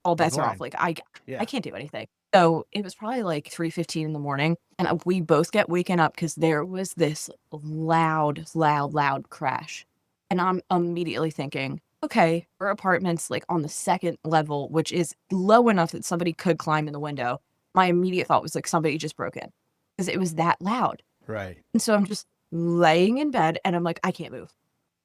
all You're bets are off. blind. Like I Yeah. can't do anything. So it was probably like 3:15 in the morning, and we both get waken up because there was this loud crash. And I'm immediately thinking, okay, her apartment's like on the second level, which is low enough that somebody could climb in the window. My immediate thought was like somebody just broke in because it was that loud. Right. And so I'm just laying in bed and I'm like, I can't move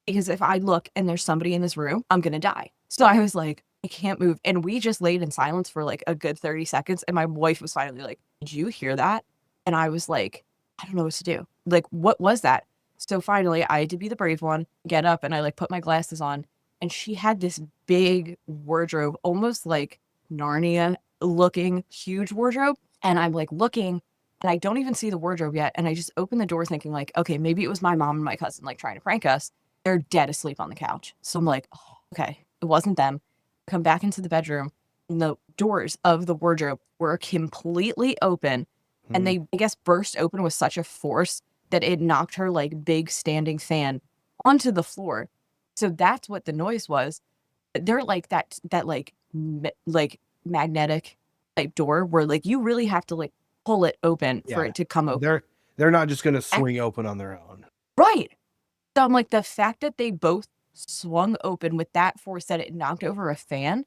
because if I look and there's somebody in this room, I'm going to die. So I was like, I can't move. And we just laid in silence for like a good 30 seconds. And my wife was finally like, did you hear that? And I was like, I don't know what to do. Like, what was that? So finally, I had to be the brave one, get up, and I like put my glasses on. And she had this big wardrobe, almost like Narnia looking huge wardrobe. And I'm like looking, and I don't even see the wardrobe yet. And I just open the door thinking, like, okay, maybe it was my mom and my cousin like trying to prank us. They're dead asleep on the couch. So I'm like, oh, okay, it wasn't them. Come back into the bedroom, and the doors of the wardrobe were completely open. And Hmm. they, I guess, burst open with such a force that it knocked her like big standing fan onto the floor. So that's what the noise was. They're like that like like magnetic type door where like you really have to like pull it open for Yeah. it to come open. They're not just gonna swing open on their own. Right. So I'm like, the fact that they both swung open with that force that it knocked over a fan,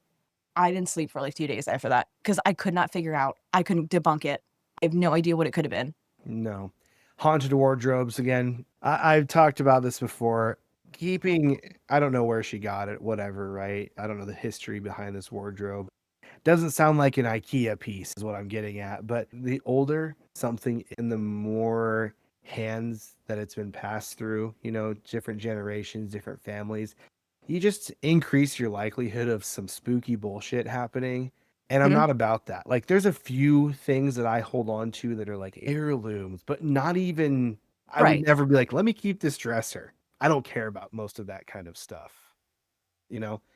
I didn't sleep for like 2 days after that because I could not figure out. I couldn't debunk it. I have no idea what it could have been. No. Haunted wardrobes again. I've talked about this before. Keeping, I don't know where she got it, whatever, right? I don't know the history behind this wardrobe. Doesn't sound like an IKEA piece, is what I'm getting at. But the older something in the more hands that it's been passed through, different generations, different families, you just increase your likelihood of some spooky bullshit happening. And I'm Mhm. not about that. Like, there's a few things that I hold on to that are like heirlooms, but not even, I would Right. never be like, let me keep this dresser. I don't care about most of that kind of stuff.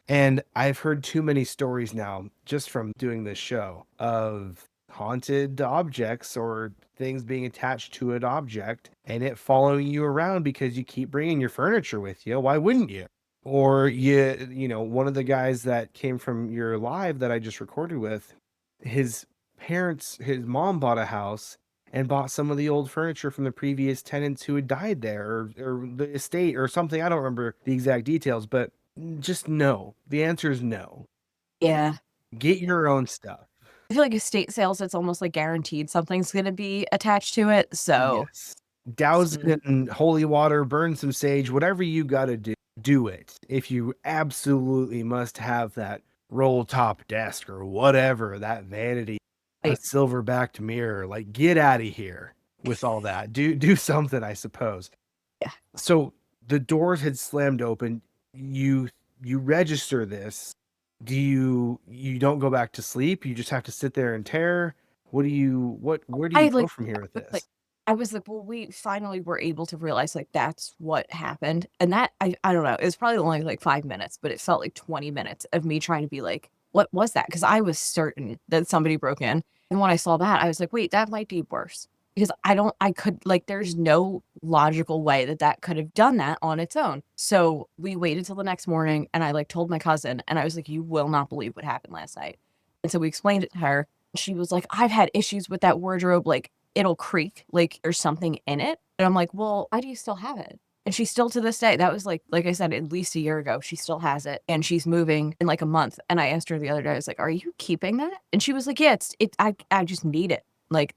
And I've heard too many stories now just from doing this show of haunted objects or things being attached to an object and it following you around because you keep bringing your furniture with you. Why wouldn't you? Or one of the guys that came from your live that I just recorded with, his his mom bought a house and bought some of the old furniture from the previous tenants who had died there, or the estate or something. I don't remember the exact details, but just no. The answer is no. Yeah. Get your own stuff. I feel like estate sales, it's almost like guaranteed something's going to be attached to it. So, Yes. Douse mm, it in holy water, burn some sage, whatever you got to do, do it. If you absolutely must have that roll top desk or whatever, that vanity, a right. silver-backed mirror, like get out of here with all that. Do something, I suppose. Yeah. So the doors had slammed open. You register this. Do you don't go back to sleep? You just have to sit there in terror? Where do I you go like from here with was like this? I was like, "Well, we finally were able to realize, like, that's what happened," and that I don't know, it was probably only, like, 5 minutes, but it felt like 20 minutes of me trying to be like, "What was that?" Because I was certain that somebody broke in, and when I saw that, I was like, "Wait, that might be worse," because I could like, there's no logical way that that could have done that on its own. So, we waited till the next morning, and I, like, told my cousin, and I was like, "You will not believe what happened last night," and so we explained it to her. She was like, "I've had issues with that wardrobe, like, it'll creak, like there's something in it." And I'm like, "Well, why do you still have it?" And she still to this day, that was like I said, at least a year ago, she still has it and she's moving in like a month. And I asked her the other day, I was like, "Are you keeping that?" And she was like, "Yeah, I just need it." Like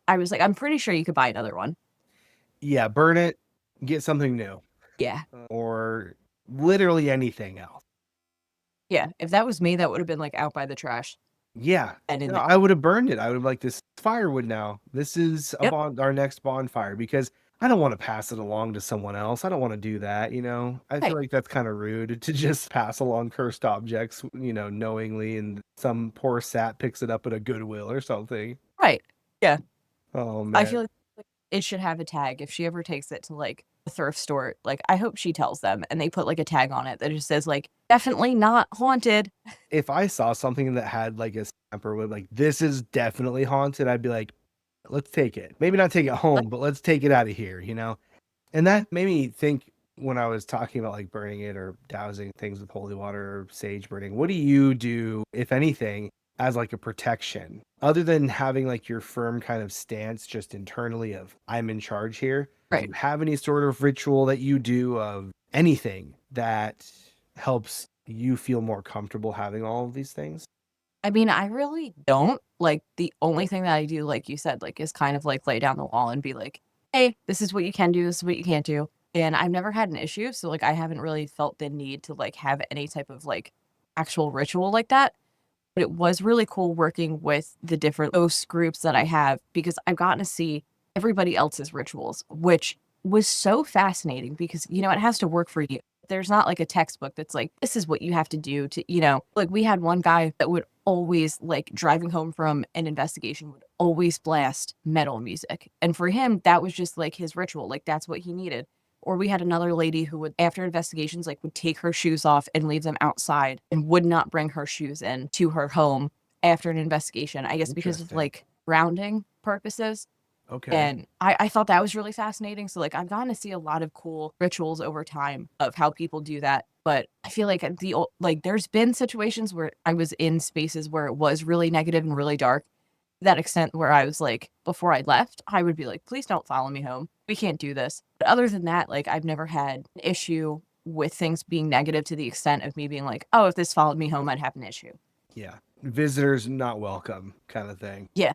I was like, "I'm pretty sure you could buy another one." Yeah, burn it, get something new, Yeah. or literally anything else. Yeah. If that was me, that would have been like out by the trash Yeah. and in No, there. I would have burned it. I would have like, this firewood now. This is Yep. our next bonfire, because I don't want to pass it along to someone else. I don't want to do that, you know. I feel Right. like that's kind of rude to just pass along cursed objects, knowingly, and some poor sap picks it up at a Goodwill or something. Right. Yeah. Oh I man. feel like it should have a tag if she ever takes it to, like, the thrift store, like, I hope she tells them and they put, like, a tag on it that just says, like, "Definitely not haunted." If I saw something that had like a stamp or with like, this is definitely haunted, I'd be like, let's take it. Maybe not take it Like home, but let's take it out of here, you know? And that made me think, when I was talking about like burning it or dousing things with holy water or sage burning, what do you do, if anything, as like a protection? Other than having like your firm kind of stance just internally of, I'm in charge here, do right. you have any sort of ritual that you do of anything that helps you feel more comfortable having all of these things? I mean, I really don't. Like, the only thing that I do, like you said, like, is kind of, like, lay down the law and be like, "Hey, this is what you can do, this is what you can't do." And I've never had an issue, so, like, I haven't really felt the need to, like, have any type of, like, actual ritual like that. But it was really cool working with the different host groups that I have because I've gotten to see everybody else's rituals, which was so fascinating because, it has to work for you. There's not like a textbook that's like, this is what you have to do to, like we had one guy that would always, like, driving home from an investigation, would always blast metal music. And for him, that was just like his ritual. Like, that's what he needed. Or we had another lady who would, after investigations, like, would take her shoes off and leave them outside and would not bring her shoes in to her home after an investigation, I guess because of, Interesting. like, grounding purposes. Okay. And I thought that was really fascinating. So, like, I've gotten to see a lot of cool rituals over time of how people do that. But I feel like there's been situations where I was in spaces where it was really negative and really dark, that extent where I was like, before I left, I would be like, "Please don't follow me home. We can't do this." But other than that, like, I've never had an issue with things being negative to the extent of me being like, "Oh, if this followed me home, I'd have an issue." Yeah. Visitors not welcome kind of thing. Yeah.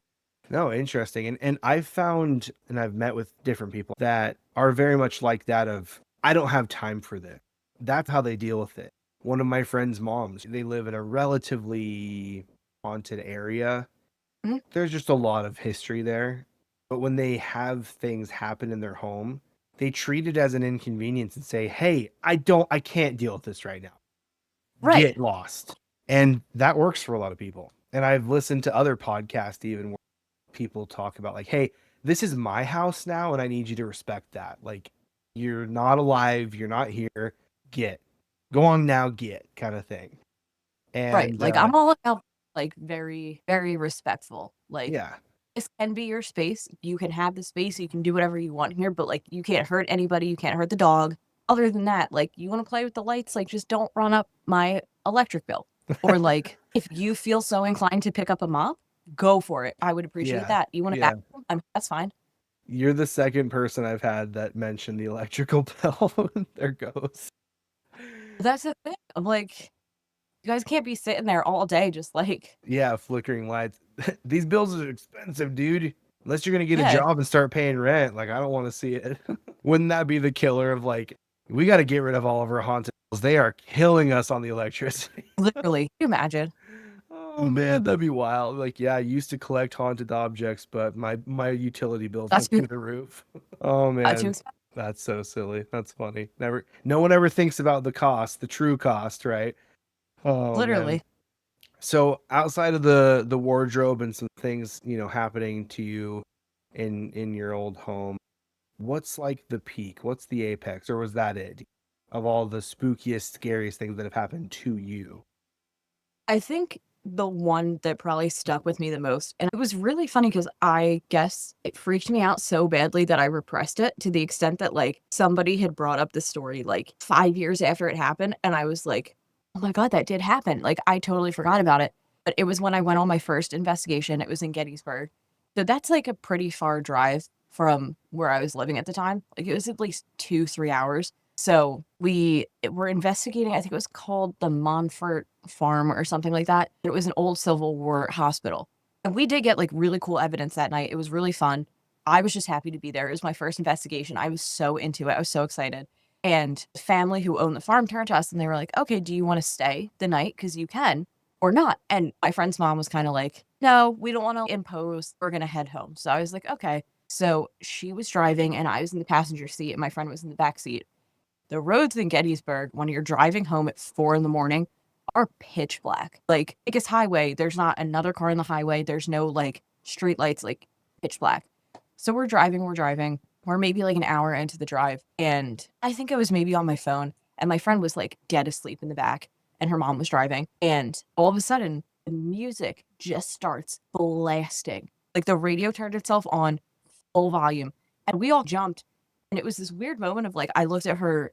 No, interesting. And I've found, and I've met with different people that are very much like that of, I don't have time for this. That's how they deal with it. One of my friend's moms, they live in a relatively haunted area. Mhm. There's just a lot of history there. But when they have things happen in their home, they treat it as an inconvenience and say, "Hey, I can't deal with this right now. Right. Get lost." And that works for a lot of people. And I've listened to other podcasts even, people talk about like, hey, this is my house now and I need you to respect that. Like, you're not alive, you're not here, get, go on now, get, kind of thing. Right. And Like, I'm all about, like, very, very respectful. Like, yeah. this can be your space. You can have the space. You can do whatever you want here, but, like, you can't hurt anybody. You can't hurt the dog. Other than that, like, you want to play with the lights, like, just don't run up my electric bill. Or, like, if you feel so inclined to pick up a mop, go for it. I would appreciate Yeah. that. You want to Yeah. vacuum? That's fine. You're the second person I've had that mentioned the electrical bell. There goes. That's the thing. I'm like, you guys can't be sitting there all day just like, Yeah, flickering lights. These bills are expensive, dude. Unless you're gonna get a yeah, job and start paying rent, like, I don't want to see it. Wouldn't that be the killer of like, we got to get rid of all of our haunted bills. They are killing us on the electricity. literally. Can you imagine? Oh man, that'd be wild. Like, yeah, I used to collect haunted objects, but my utility bills That's went too, through the roof. Oh too man, expensive. that's so silly. That's funny. No one ever thinks about the cost, the true cost, right? Oh Literally. man. So outside of the wardrobe and some things, happening to you in your old home, what's like the peak? What's the apex, or was that it of all the spookiest, scariest things that have happened to you? I think the one that probably stuck with me the most, and it was really funny because I guess it freaked me out so badly that I repressed it to the extent that like somebody had brought up the story like 5 years after it happened. And I was like, oh my God, that did happen. Like I totally forgot about it. But it was when I went on my first investigation. It was in Gettysburg. So that's like a pretty far drive from where I was living at the time. Like it was at least 2, 3 hours. So we were investigating, I think it was called the Montfort Farm or something like that. It was an old Civil War hospital. And we did get like really cool evidence that night. It was really fun. I was just happy to be there. It was my first investigation. I was so into it. I was so excited. And the family who owned the farm turned to us and they were like, okay, do you want to stay the night? Because you can or not. And my friend's mom was kind of like, no, we don't want to impose. We're going to head home. So I was like, okay. So she was driving and I was in the passenger seat and my friend was in the back seat. The roads in Gettysburg, when you're driving home at 4 in the morning, are pitch black. Like, biggest highway, there's not another car on the highway. There's no like street lights, like pitch black. So we're driving. We're maybe like an hour into the drive. And I think I was maybe on my phone. And my friend was like dead asleep in the back. And her mom was driving. And all of a sudden, the music just starts blasting. Like the radio turned itself on full volume. And we all jumped. And it was this weird moment of like, I looked at her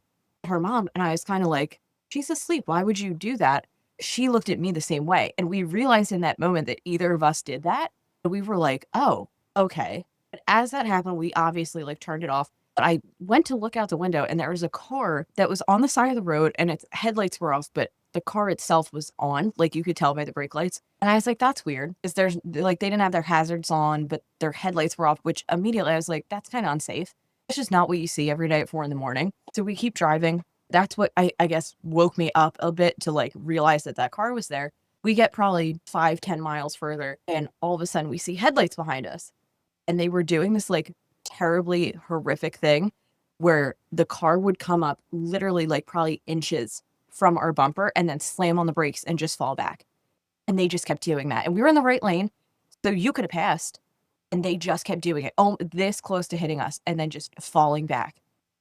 mom and I was kind of like, she's asleep. Why would you do that? She looked at me the same way. And we realized in that moment that either of us did that. And we were like, oh, okay. But as that happened, we obviously like turned it off. But I went to look out the window and there was a car that was on the side of the road and its headlights were off, but the car itself was on. Like you could tell by the brake lights. And I was like, that's weird. Because there's like they didn't have their hazards on, but their headlights were off, which immediately I was like, that's kind of unsafe. It's just not what you see every day at 4 in the morning. So we keep driving. That's what I guess woke me up a bit to like realize that that car was there. We get probably 5, 10 miles further, and all of a sudden we see headlights behind us. And they were doing this like terribly horrific thing where the car would come up literally like probably inches from our bumper and then slam on the brakes and just fall back. And they just kept doing that. And we were in the right lane, so you could have passed. And they just kept doing it, oh, this close to hitting us and then just falling back.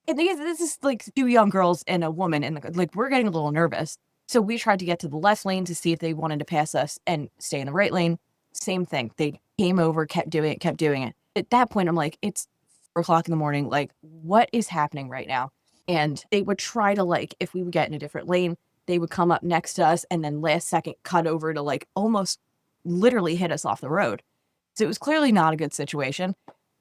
And this is like two young girls and a woman, and like we're getting a little nervous. So we tried to get to the left lane to see if they wanted to pass us and stay in the right lane. Same thing. They came over, kept doing it, kept doing it. At that point, I'm like, it's 4 o'clock in the morning. Like, what is happening right now? And they would try to like, if we would get in a different lane, they would come up next to us and then last second cut over to like almost literally hit us off the road. So it was clearly not a good situation.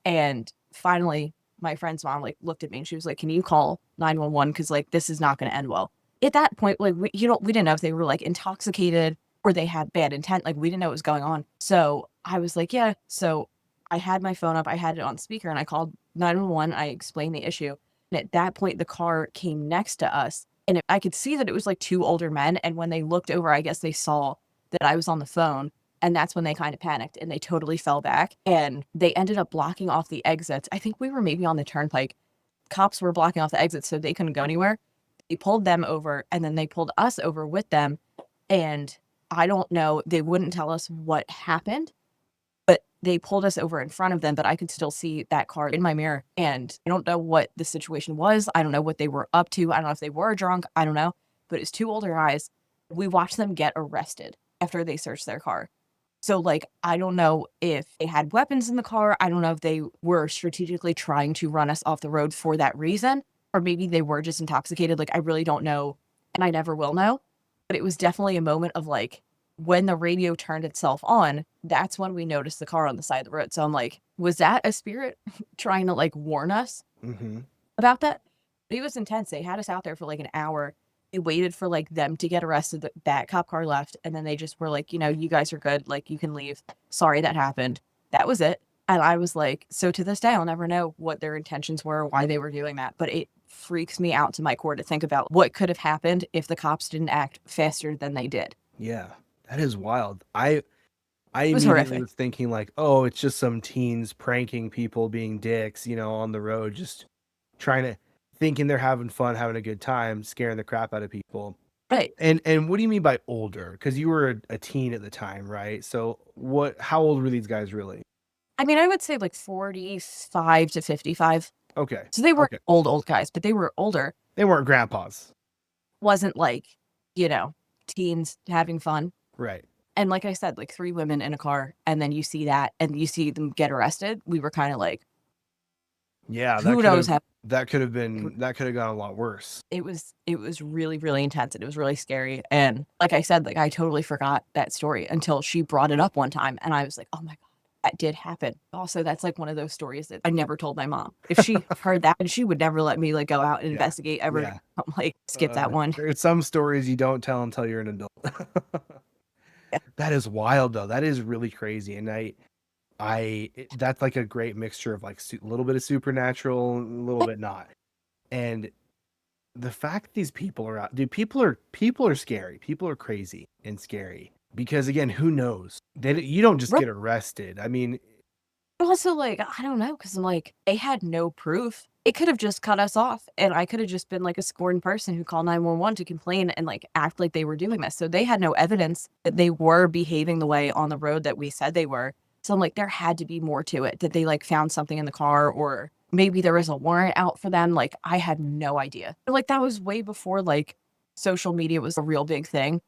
And finally, my friend's mom like looked at me and she was like, "Can you call 911? Because like this is not going to end well." At that point, like we didn't know if they were like intoxicated or they had bad intent. Like we didn't know what was going on. So I was like, "Yeah." So I had my phone up, I had it on speaker, and I called 911. I explained the issue, and at that point, the car came next to us, and I could see that it was like two older men. And when they looked over, I guess they saw that I was on the phone. And that's when they kind of panicked and they totally fell back and they ended up blocking off the exits. I think we were maybe on the turnpike. Cops were blocking off the exits so they couldn't go anywhere. They pulled them over and then they pulled us over with them. And I don't know, they wouldn't tell us what happened, but they pulled us over in front of them. But I could still see that car in my mirror. And I don't know what the situation was. I don't know what they were up to. I don't know if they were drunk. I don't know. But it's two older guys. We watched them get arrested after they searched their car. So, like, I don't know if they had weapons in the car. I don't know if they were strategically trying to run us off the road for that reason, or maybe they were just intoxicated. Like, I really don't know, and I never will know. But it was definitely a moment of like, when the radio turned itself on, that's when we noticed the car on the side of the road. So I'm like, was that a spirit trying to like warn us Mm-hmm. about that? But it was intense. They had us out there for like an hour. We waited for like them to get arrested. That cop car left, and then they just were like, you guys are good. Like you can leave. Sorry that happened. That was it. And I was like, so to this day, I'll never know what their intentions were, why they were doing that. But it freaks me out to my core to think about what could have happened if the cops didn't act faster than they did. Yeah, that is wild. I It was immediately horrific. was thinking like, oh, it's just some teens pranking people, being dicks, on the road, just trying to thinking they're having fun, having a good time, scaring the crap out of people. Right. And what do you mean by older? Because you were a teen at the time, right? So how old were these guys really? I mean, I would say like 45 to 55. Okay. So they weren't Okay. old guys, but they were older. They weren't grandpas. Wasn't like, you know, teens having fun. Right. And like I said, like 3 women in a car, and then you see that and you see them get arrested. We were kinda like, Yeah, who knows how that could have gone a lot worse. it was really, really intense, and it was really scary, and like I said, like, I totally forgot that story until she brought it up one time, and I was like, "Oh my god, that did happen." Also, that's, like, one of those stories that I never told my mom. If she heard that, and she would never let me, like, go out and Yeah. investigate ever again. Yeah. I'm like, "Skip that one." There's some stories you don't tell until you're an adult. Yeah. That is wild though. That is really crazy. And that's like a great mixture of like a little bit of supernatural, and a little bit not. And the fact that these people are out, dude, people are scary. People are crazy and scary because again, who knows? You don't just get arrested. I mean, Also, like, I don't know, because 'cause I'm like, they had no proof. It could have just cut us off, and I could have just been, like, a scorned person who called 911 to complain and, like, act like they were doing this. So they had no evidence that they were behaving the way on the road that we said they were. So I'm like, there had to be more to it, that they, like, found something in the car or maybe there was a warrant out for them. Like, I had no idea. But, like, that was way before, like, social media was a real big thing.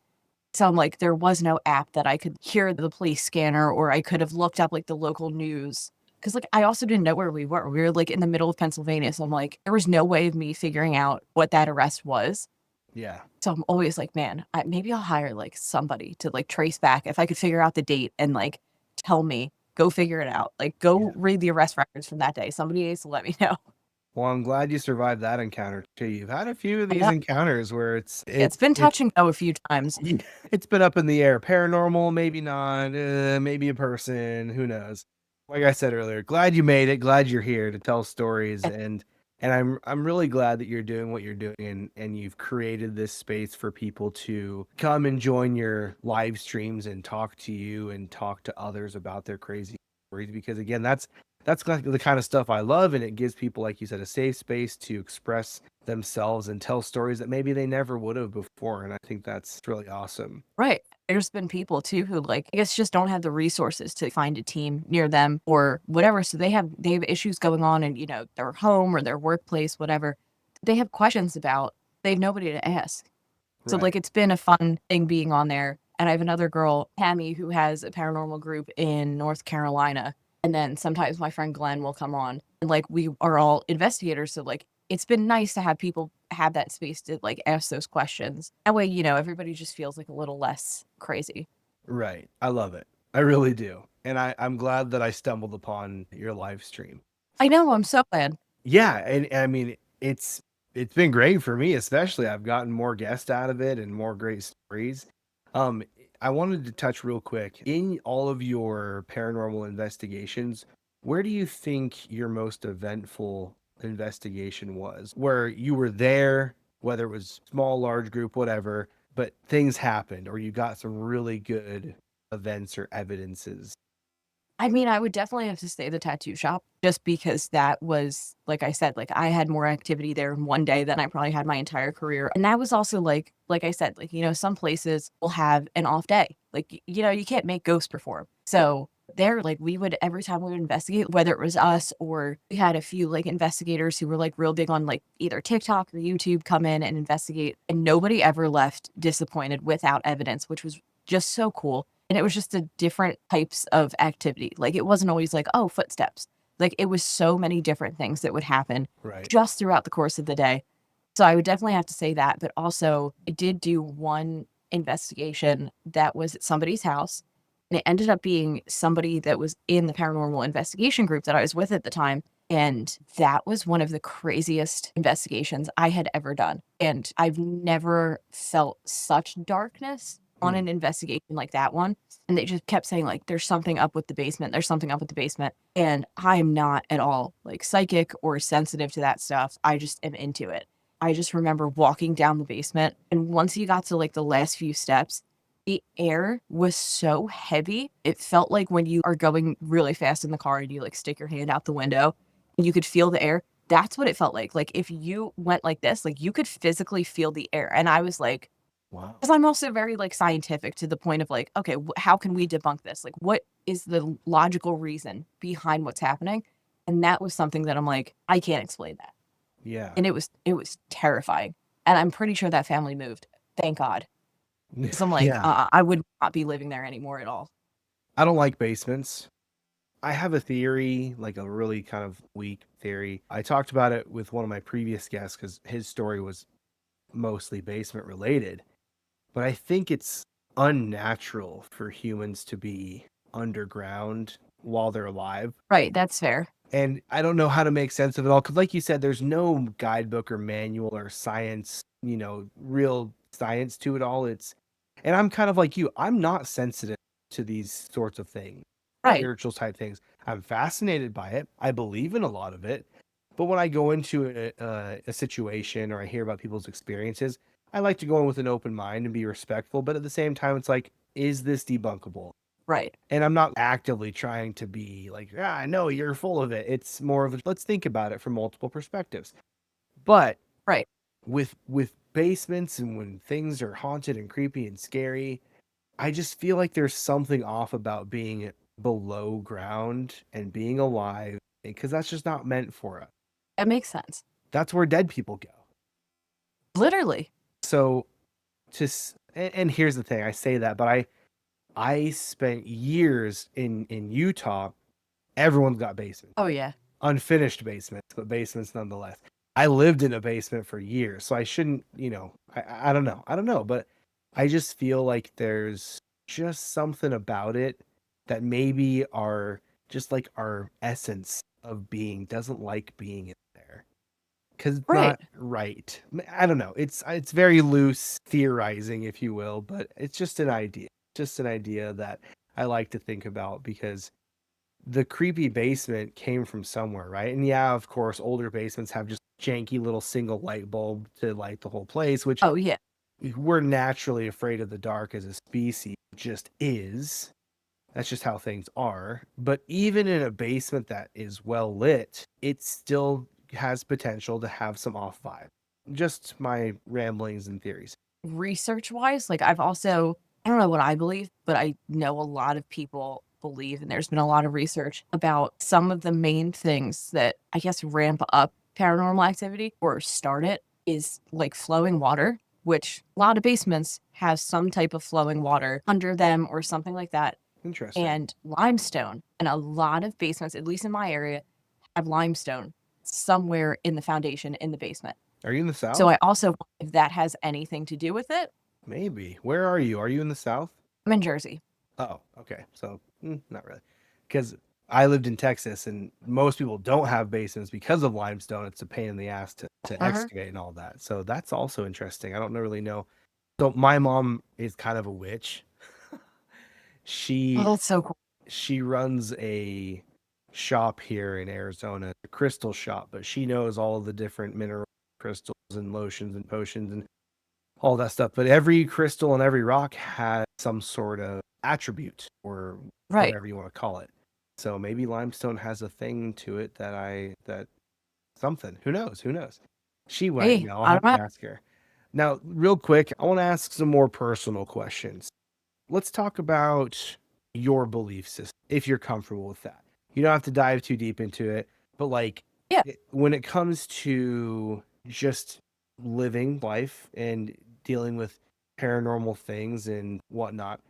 So I'm like, there was no app that I could hear the police scanner or I could have looked up, like, the local news. Because like, I also didn't know where we were. We were, like, in the middle of Pennsylvania, so I'm like, there was no way of me figuring out what that arrest was. yeah. So I'm always like, "Man, maybe I'll hire, like, somebody to, like, trace back if I could figure out the date and, like, tell me, go figure it out. Like, Yeah. go read the arrest records from that day. Somebody needs to let me know." Well, I'm glad you survived that encounter too. You've had a few of I these know. encounters where It's been touch and go a few times. it's been up in the air. Paranormal, maybe not. Maybe a person. Who knows? Like I said earlier, glad you made it. Glad you're here to tell stories, and I'm really glad that you're doing what you're doing, and you've created this space for people to come and join your live streams and talk to you and talk to others about their crazy stories. Because again, that's like the kind of stuff I love, and it gives people, like you said, a safe space to express themselves and tell stories that maybe they never would have before. And I think that's really awesome. Right. There's been people too who, like, I guess just don't have the resources to find a team near them or whatever. So they have issues going on in, their home or their workplace, whatever. They have questions about. They have nobody to ask. So Right. like it's been a fun thing being on there. And I have another girl, Tammy, who has a paranormal group in North Carolina. And then sometimes my friend Glenn will come on and like we are all investigators. So like it's been nice to have people have that space to like ask those questions. That way, everybody just feels like a little less crazy. Right. I love it. I really do. And I'm glad that I stumbled upon your live stream. I know, I'm so glad. Yeah, and I mean it's been great for me, especially. I've gotten more guests out of it and more great stories. Um, I wanted to touch real quick in all of your paranormal investigations. Where do you think your most eventful investigation was? Where you were there, whether it was small, large group, whatever, but things happened, or you got some really good events or evidences. I mean, I would definitely have to say the tattoo shop just because that was, like I said, like I had more activity there in one day than I probably had my entire career. And that was also like I said, like, some places will have an off day. Like, you can't make ghosts perform. So there, like we would, every time we would investigate, whether it was us or we had a few like investigators who were like real big on like either TikTok or YouTube come in and investigate. And nobody ever left disappointed without evidence, which was just so cool. And it was just a different types of activity. Like, it wasn't always like, "Oh, footsteps." Like, it was so many different things that would happen Right. just throughout the course of the day. So I would definitely have to say that, but also I did do one investigation that was at somebody's house, and it ended up being somebody that was in the paranormal investigation group that I was with at the time, and that was one of the craziest investigations I had ever done, and I've never felt such darkness on Hmm. an investigation like that one, and they just kept saying, like, "There's something up with the basement, there's something up with the basement," and I'm not at all, like, psychic or sensitive to that stuff, I just am into it. I just remember walking down the basement, and once you got to, like, the last few steps, the air was so heavy, it felt like when you are going really fast in the car and you, like, stick your hand out the window, and you could feel the air, that's what it felt like if you went like this, like, you could physically feel the air, and I was like, Wow. Because I'm also very like scientific to the point of like, okay, how can we debunk this? Like, what is the logical reason behind what's happening? And that was something that I'm like, I can't explain that. Yeah. And it was terrifying. And I'm pretty sure that family moved. Thank God. Because I'm like, Yeah. I would not be living there anymore at all. I don't like basements. I have a theory, like a really kind of weak theory. I talked about it with one of my previous guests because his story was mostly basement related. But I think it's unnatural for humans to be underground while they're alive. Right. That's fair. And I don't know how to make sense of it all. Cause like you said, there's no guidebook or manual or science, real science to it all. And I'm kind of like you, I'm not sensitive to these sorts of things, Right. spiritual type things. I'm fascinated by it. I believe in a lot of it. But when I go into a situation or I hear about people's experiences, I like to go in with an open mind and be respectful. But at the same time, it's like, is this debunkable? Right. And I'm not actively trying to be like, I know you're full of it. It's more of a, let's think about it from multiple perspectives. But Right. with basements and when things are haunted and creepy and scary, I just feel like there's something off about being below ground and being alive because that's just not meant for us. That makes sense. That's where dead people go. Literally. So and here's the thing, I say that, but I spent years in Utah. Everyone's got basements, Oh, yeah. unfinished basements, but basements nonetheless. I lived in a basement for years, so I shouldn't, I don't know. I don't know, but I just feel like there's just something about it that maybe our essence of being doesn't like being in there because it's Right. not right. I don't know. It's very loose theorizing, if you will, but it's just an idea. Just an idea that I like to think about because the creepy basement came from somewhere, right? And yeah, of course, older basements have just janky little single light bulb to light the whole place, which Oh, yeah. we're naturally afraid of the dark as a species. It just is. That's just how things are. But even in a basement that is well lit, it still has potential to have some off vibe. Just my ramblings and theories. Research wise, like I've also, I don't know what I believe, but I know a lot of people believe, and there's been a lot of research about some of the main things that I guess ramp up paranormal activity or start it is like flowing water, which a lot of basements have some type of flowing water under them or something like that, Interesting. and limestone. And a lot of basements, at least in my area, have limestone somewhere in the foundation in the basement. Are you in the So South? I also wonder if that has anything to do with it. Maybe. Where are you? Are you in the South? I'm in Jersey. Oh, okay. So, not really. Because I lived in Texas and most people don't have basements because of limestone. It's a pain in the ass to Uh-huh. excavate and all that. So that's also interesting. I don't really know. So my mom is kind of a witch. Oh, She that's so cool. she runs a shop here in Arizona, a crystal shop, but she knows all the different mineral crystals and lotions and potions and all that stuff. But every crystal and every rock has some sort of attribute or Right. whatever you want to call it. So maybe limestone has a thing to it that something. Who knows? Who knows? She wouldn't Hey, know. I'll I have don't know. to ask her. Now, real quick, I want to ask some more personal questions. Let's talk about your belief system if you're comfortable with that. You don't have to dive too deep into it, but like Yeah. when it comes to just living life and dealing with paranormal things and whatnot,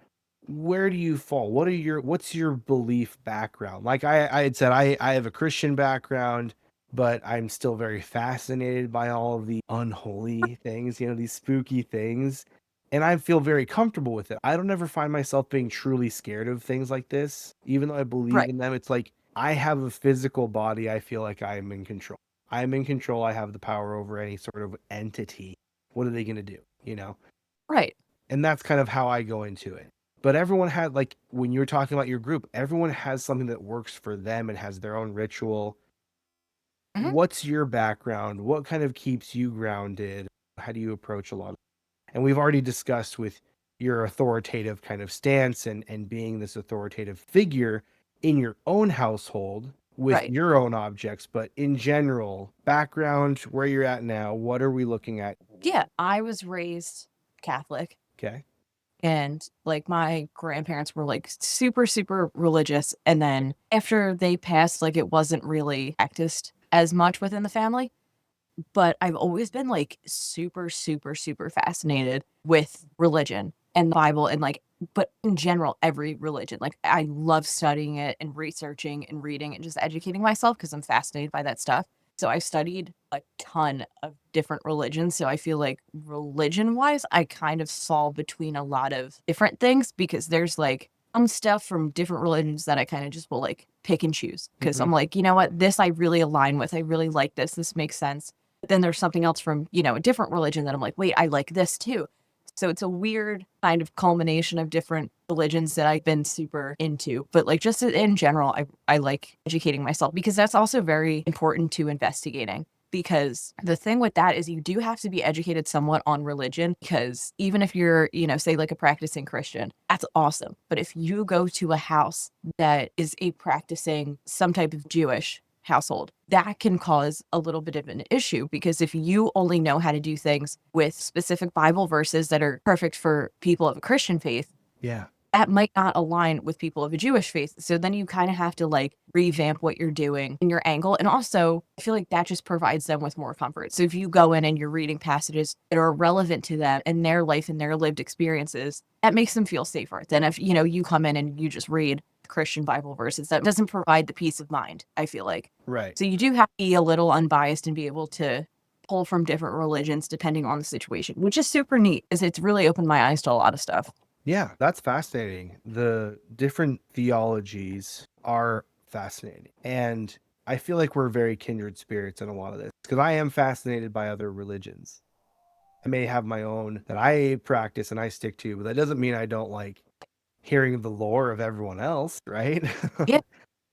where do you fall? What's your belief background? Like I had said, I have a Christian background, but I'm still very fascinated by all of the unholy things, these spooky things. And I feel very comfortable with it. I don't ever find myself being truly scared of things like this. Even though I believe Right. in them, it's like I have a physical body. I feel like I am in control. I am in control. I have the power over any sort of entity. What are they going to do? Right. And that's kind of how I go into it. But everyone had, like, when you were talking about your group, everyone has something that works for them and has their own ritual. Hmm. What's your background? What kind of keeps you grounded? How do you approach a lot of, and we've already discussed with your authoritative kind of stance and being this authoritative figure in your own household with Right. your own objects, but in general, background, where you're at now, what are we looking at? Yeah. I was raised Catholic. Okay. And like my grandparents were like super, super religious. And then after they passed, like it wasn't really practiced as much within the family. But I've always been like super, super, super fascinated with religion and the Bible and like, but in general, every religion. Like I love studying it and researching and reading and just educating myself because I'm fascinated by that stuff. So I've studied a ton of different religions. So I feel like religion wise, I kind of fall between a lot of different things because there's like some stuff from different religions that I kind of just will like pick and choose because Hmm. I'm like, you know what, this I really align with. I really like this. This makes sense. But then there's something else from, you know, a different religion that I'm like, wait, I like this too. So it's a weird kind of culmination of different religions that I've been super into. But like just in general, I like educating myself because that's also very important to investigating. Because the thing with that is you do have to be educated somewhat on religion because even if you're, you know, say like a practicing Christian, that's awesome. But if you go to a house that is a practicing some type of Jewish household, that can cause a little bit of an issue because if you only know how to do things with specific Bible verses that are perfect for people of a Christian faith, Yeah. that might not align with people of a Jewish faith. So then you kind of have to like revamp what you're doing in your angle. And also, I feel like that just provides them with more comfort. So if you go in and you're reading passages that are relevant to them and their life and their lived experiences, that makes them feel safer than if, you know, you come in and you just read Christian Bible verses. That doesn't provide the peace of mind, I feel like. Right. So you do have to be a little unbiased and be able to pull from different religions depending on the situation, which is super neat, as it's really opened my eyes to a lot of stuff. Yeah, that's fascinating. The different theologies are fascinating. And I feel like we're very kindred spirits in a lot of this because I am fascinated by other religions. I may have my own that I practice and I stick to, but that doesn't mean I don't like hearing the lore of everyone else, right? Yeah.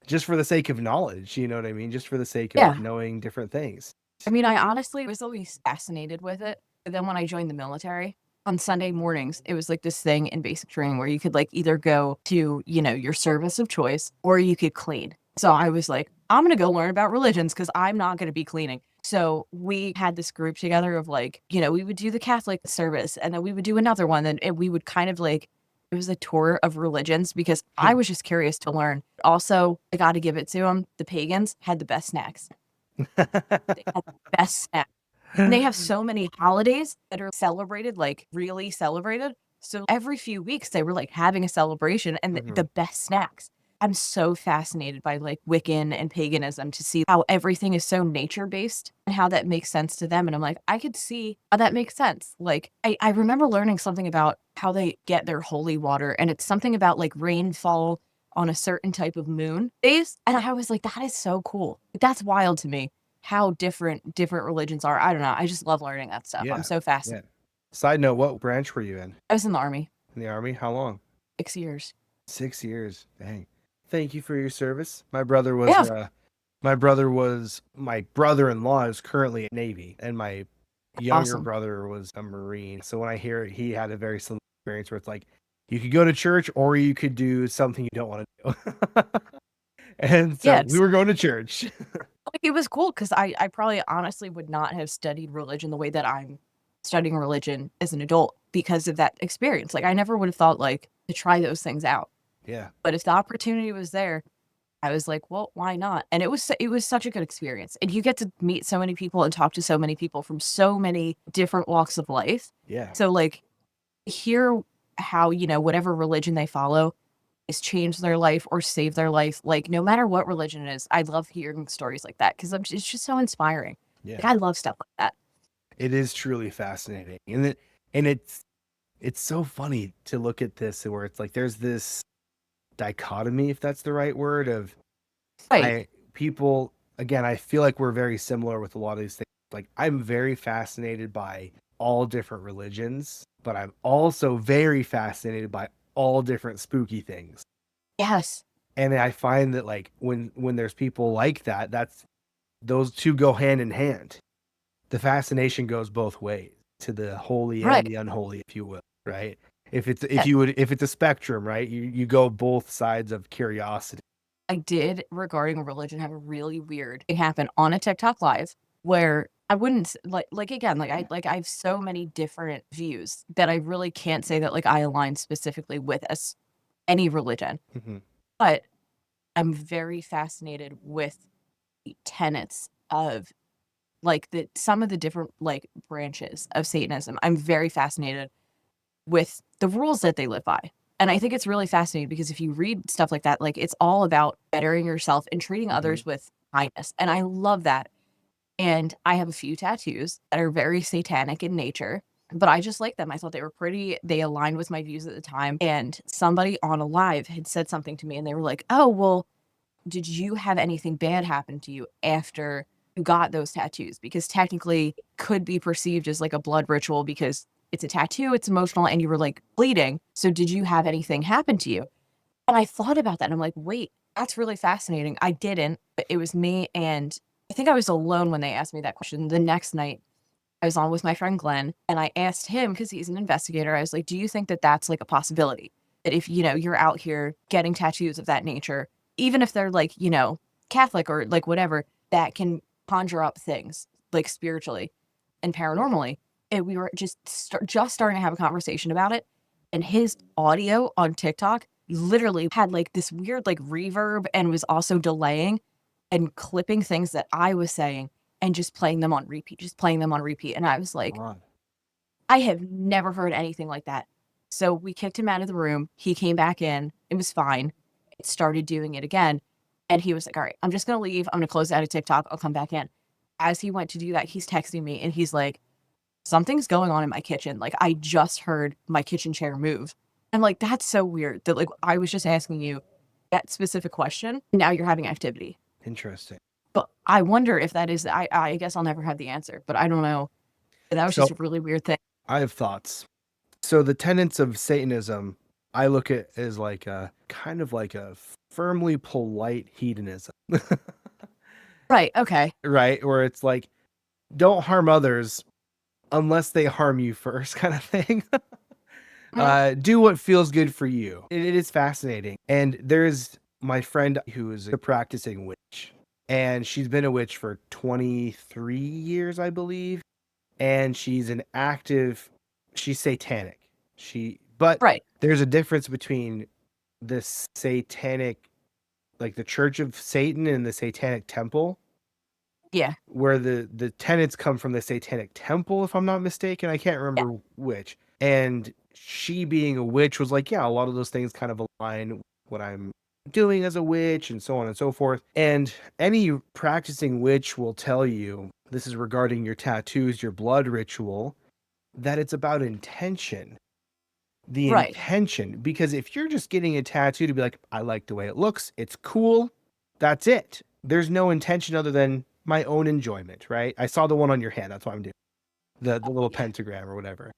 Just for the sake of knowledge, you know what I mean? Just for the sake of Yeah. knowing different things. I mean, I honestly was always fascinated with it. But then when I joined the military, on Sunday mornings, it was like this thing in basic training where you could like either go to, you know, your service of choice or you could clean. So I was like, I'm going to go learn about religions because I'm not going to be cleaning. So we had this group together of like, you know, we would do the Catholic service and then we would do another one and we would kind of like, it was a tour of religions because I was just curious to learn. Also, I got to give it to them. The pagans had the best snacks. They had the best snacks. And they have so many holidays that are celebrated, like really celebrated. So every few weeks they were like having a celebration and the Mhm. best snacks. I'm so fascinated by like Wiccan and paganism to see how everything is so nature based and how that makes sense to them. And I'm like, I could see how that makes sense. Like I remember learning something about how they get their holy water and it's something about like rainfall on a certain type of moon days. And I was like, that is so cool. That's wild to me how different religions are. I don't know. I just love learning that stuff. I'm Yeah. so Yeah. fascinated. Side note, what branch were you in? I was in the army In the army? How long? 6 years. 6 years. Dang. Thank you for your service. My brother was Yeah, my brother-in-law is currently in Navy and my younger awesome. brother was a Marine. So when I hear it, he had a very similar experience where it's like you could go to church or you could do something you don't want to do. And so we Yes. were going to church. Like it was cool because I probably honestly would not have studied religion the way that I'm studying religion as an adult because of that experience. Like I never would have thought like to try those things out. Yeah. But if the opportunity was there, I was like, well, why not? And it was such a good experience. And you get to meet so many people and talk to so many people from so many different walks of life. Yeah. So like hear how, you know, whatever religion they follow has changed their life or saved their life. Like no matter what religion it is, I love hearing stories like that because it's just so inspiring. Yeah. Like I love stuff like that. It is truly fascinating. And it's so funny to look at this where it's like there's this dichotomy, if that's the right word, of Right. I people again, I feel like we're very similar with a lot of these things. Like I'm very fascinated by all different religions, but I'm also very fascinated by all different spooky things. Yes. And I find that like when there's people like that, that's those two go hand in hand. The fascination goes both ways to the holy and Right. the unholy, if you will, right? Yeah. If it's a spectrum, right? You go both sides of curiosity. I did regarding religion have a really weird thing happen on a TikTok live where I wouldn't like again, I have so many different views that I really can't say that like I align specifically with any religion. Hmm. But I'm very fascinated with the tenets of like the some of the different like branches of Satanism. I'm very fascinated with the rules that they live by. And I think it's really fascinating because if you read stuff like that, like it's all about bettering yourself and treating Hmm. others with kindness. And I love that. And I have a few tattoos that are very satanic in nature, but I just like them. I thought they were pretty. They aligned with my views at the time. And somebody on a live had said something to me and they were like, "Oh, well, did you have anything bad happen to you after you got those tattoos?" Because technically it could be perceived as like a blood ritual because it's a tattoo, it's emotional, and you were like bleeding. So did you have anything happen to you? And I thought about that and I'm like, wait, that's really fascinating. I didn't, but it was me. And I think I was alone when they asked me that question. The next night, I was on with my friend Glenn and I asked him, because he's an investigator, I was like, do you think that that's like a possibility? That if, you're out here getting tattoos of that nature, even if they're like, Catholic or like whatever, that can conjure up things like spiritually and paranormally. And we were just starting to have a conversation about it. And his audio on TikTok literally had like this weird like reverb and was also delaying and clipping things that I was saying and just playing them on repeat, just playing them on repeat. And I was like, On. I have never heard anything like that. So we kicked him out of the room. He came back in. It was fine. It started doing it again. And he was like, all right, I'm just going to leave. I'm going to close out of TikTok. I'll come back in. As he went to do that, he's texting me and he's like, something's going on in my kitchen. Like, I just heard my kitchen chair move. I'm like, that's so weird that, like, I was just asking you that specific question. Now you're having activity. Interesting. But I wonder if that is, I guess I'll never have the answer, but I don't know. That was just So a really weird thing. I have thoughts. So the tenets of Satanism, I look at as like a kind of like a firmly polite hedonism, Right. Okay. right? Where it's like, don't harm others unless they harm you first, kind of thing. Mhm. Do what feels good for you. It is fascinating. And there's my friend who is a practicing witch, and she's been a witch for 23 years, I believe. And she's satanic. But Right. there's a difference between the satanic, like the Church of Satan and the Satanic Temple, Yeah. where the tenets come from the Satanic Temple, if I'm not mistaken. I can't Yeah. remember which. And she being a witch was like, yeah, a lot of those things kind of align with what I'm doing as a witch and so on and so forth. And any practicing witch will tell you, this is regarding your tattoos, your blood ritual, that it's about intention. The Right. intention. Because if you're just getting a tattoo to be like, I like the way it looks, it's cool, that's it. There's no intention other than my own enjoyment, right? I saw the one on your hand, that's why I'm doing the little Yeah. pentagram or whatever.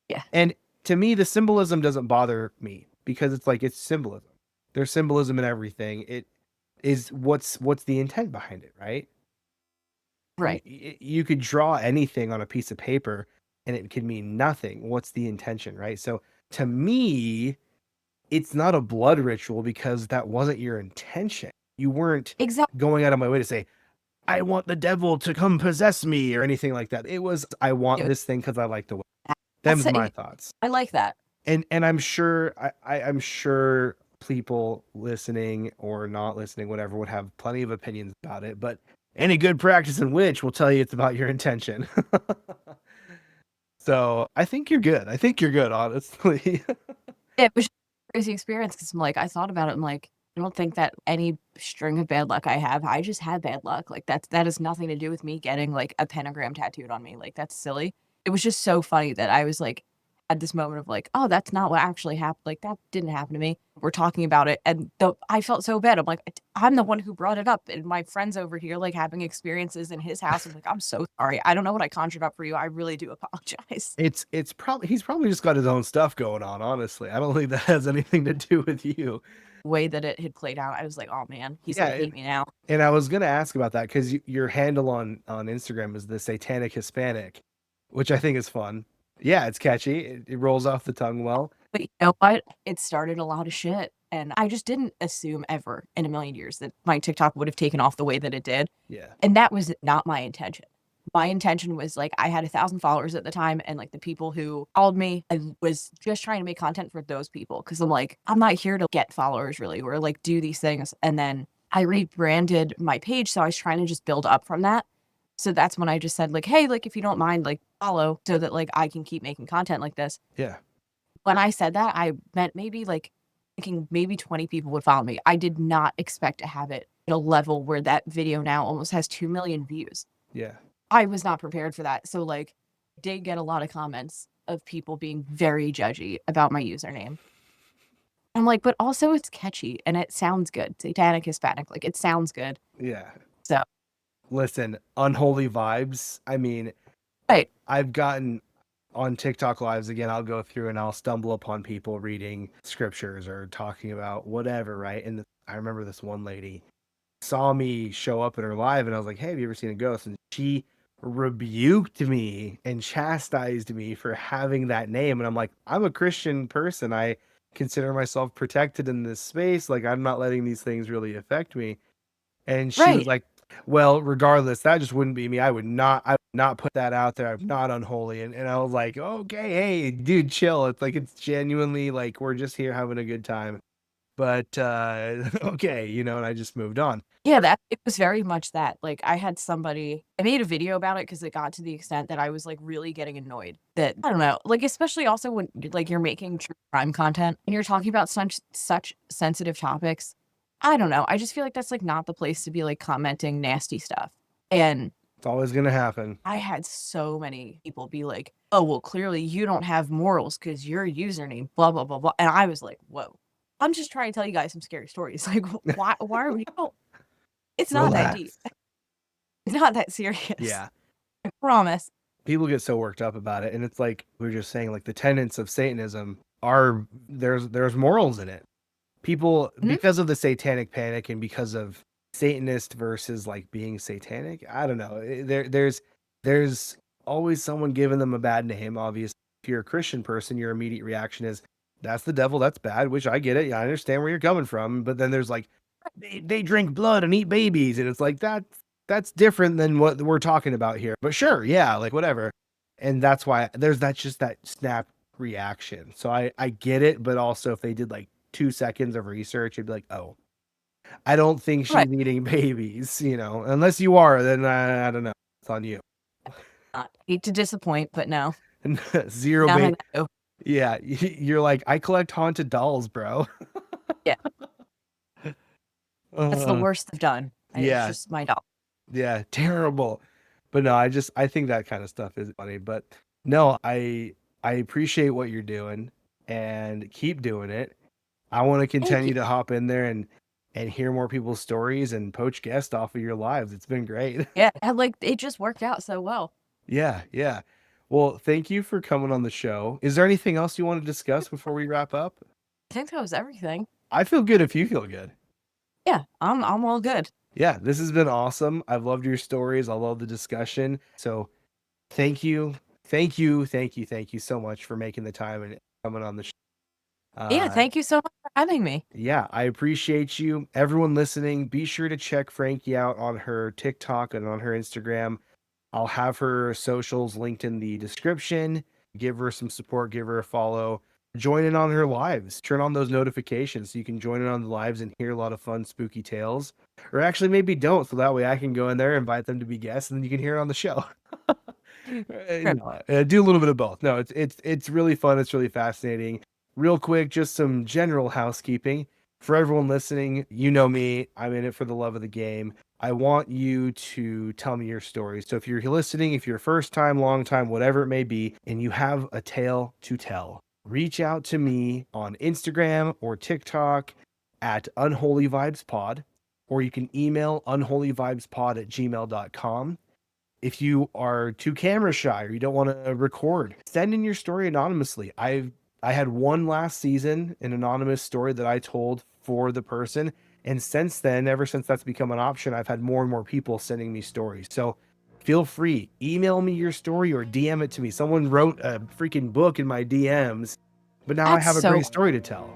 Yeah. And to me, the symbolism doesn't bother me because it's like it's symbolism. There's symbolism in everything. It is what's the intent behind it, right? Right. You could draw anything on a piece of paper and it could mean nothing. What's the intention, right? So to me, it's not a blood ritual because that wasn't your intention. You weren't Exactly. going out of my way to say, I want the devil to come possess me or anything like that. It was, I want this thing because I like the way. That's Them's my thoughts. I like that. And I'm sure I'm sure people listening or not listening, whatever, would have plenty of opinions about it. But any good practice in which will tell you it's about your intention. So I think you're good. I think you're good, honestly. It was just a crazy experience because I'm like, I thought about it. I'm like, I don't think that any string of bad luck I have, I just had bad luck. Like that has nothing to do with me getting like a pentagram tattooed on me. Like that's silly. It was just so funny that I was like, had this moment of like, oh, that's not what actually happened. Like that didn't happen to me. We're talking about it, and I felt so bad. I'm like, I'm the one who brought it up, and my friend's over here like having experiences in his house. I'm like, I'm so sorry. I don't know what I conjured up for you. I really do apologize. It's probably he's probably just got his own stuff going on, honestly. I don't think that has anything to do with you. Way that it had played out, I was like, oh man, he's Yeah, gonna hate me now. and I was gonna ask about that because your handle on Instagram is the Satanic Hispanic, which I think is fun. Yeah, it's catchy. It rolls off the tongue well. But you know what? It started a lot of shit. And I just didn't assume ever in a million years that my TikTok would have taken off the way that it did. Yeah. And that was not my intention. My intention was like I had 1,000 followers at the time, and like the people who followed me, I was just trying to make content for those people because I'm like, I'm not here to get followers really or like do these things. And then I rebranded my page, so I was trying to just build up from that. So that's when I just said like, hey, like if you don't mind, like follow so that like I can keep making content like this. Yeah. When I said that, I meant maybe like thinking maybe 20 people would follow me. I did not expect to have it at a level where that video now almost has 2 million views. Yeah. I was not prepared for that. So like did get a lot of comments of people being very judgy about my username. I'm like, but also it's catchy and it sounds good. Satanic Hispanic, like it sounds good. Yeah. So Listen, unholy vibes. I mean, right. I've gotten on TikTok lives again, I'll go through and I'll stumble upon people reading scriptures or talking about whatever, right? And I remember this one lady saw me show up in her live and I was like, hey, have you ever seen a ghost? And she rebuked me and chastised me for having that name. And I'm like, I'm a Christian person. I consider myself protected in this space. Like, I'm not letting these things really affect me. And she was Right. like, well, regardless, that just wouldn't be me. I would not put that out there. I'm not unholy. And I was like, okay, hey, dude, chill. It's like, it's genuinely like, we're just here having a good time. But, okay, and I just moved on. Yeah, that it was very much that. Like I had somebody I made a video about it because it got to the extent that I was like really getting annoyed that I don't know, like especially also when like you're making true crime content and you're talking about such sensitive topics. I don't know. I just feel like that's like not the place to be like commenting nasty stuff. And It's always going to happen. I had so many people be like, "Oh, well, clearly you don't have morals because your username, blah blah blah blah." And I was like, "Whoa, I'm just trying to tell you guys some scary stories. Like, why are we? Oh, it's not that deep. Relax. It's not that serious. Yeah. I promise." People get so worked up about it. And it's like we were just saying, like the tenets of Satanism are there's morals in it. People, Mhm. because of the satanic panic and because of Satanist versus like being satanic, I don't know. There's always someone giving them a bad name. Obviously, if you're a Christian person, your immediate reaction is that's the devil, that's bad, which I get it. Yeah, I understand where you're coming from. But then there's like they drink blood and eat babies, and it's like that's different than what we're talking about here. But sure, yeah, like whatever. And that's why that's just that snap reaction. So I get it, but also if they did like 2 seconds of research, you'd be like, oh, I don't think Right. she's eating babies, unless you are, then I don't know. It's on you. Not hate to disappoint, but no. Zero Not how bait. that go. Yeah. You're like, I collect haunted dolls, bro. Yeah, that's the Uh, worst I've done. It's yeah. just my dog. Yeah. Terrible. But no, I think that kind of stuff is funny. But no, I appreciate what you're doing and keep doing it. I want to Thank you. continue to hop in there and hear more people's stories and poach guests off of your lives. It's been great. Yeah, and, like, it just worked out so well. Yeah, yeah. Well, thank you for coming on the show. Is there anything else you want to discuss before we wrap up? I think that was everything. I feel good if you feel good. Yeah, I'm all good. Yeah, this has been awesome. I've loved your stories. I love the discussion. So thank you. Thank you. Thank you. Thank you so much for making the time and coming on the show. Yeah, Uh, thank you so much for having me. yeah, I appreciate you. Everyone listening, be sure to check Frankie out on her TikTok and on her Instagram. I'll have her socials linked in the description. Give her some support, give her a follow. Join in on her lives. Turn on those notifications so you can join in on the lives and hear a lot of fun, spooky tales. Or actually, maybe don't, so that way I can go in there, invite them to be guests, and then you can hear it on the show. Sure. No, do a little bit of both. No, it's really fun. It's really fascinating. Real quick, just some general housekeeping for everyone listening. You know me. I'm in it for the love of the game. I want you to tell me your story. So if you're listening, if you're first time, long time, whatever it may be, and you have a tale to tell, reach out to me on Instagram or TikTok at Unholy Vibes Pod, or you can email unholyvibespod@gmail.com. If you are too camera shy or you don't want to record, send in your story anonymously. I had one last season, an anonymous story that I told for the person. And since then, ever since that's become an option, I've had more and more people sending me stories. So feel free, email me your story or DM it to me. Someone wrote a freaking book in my DMs, but now I That's have a so great story to tell.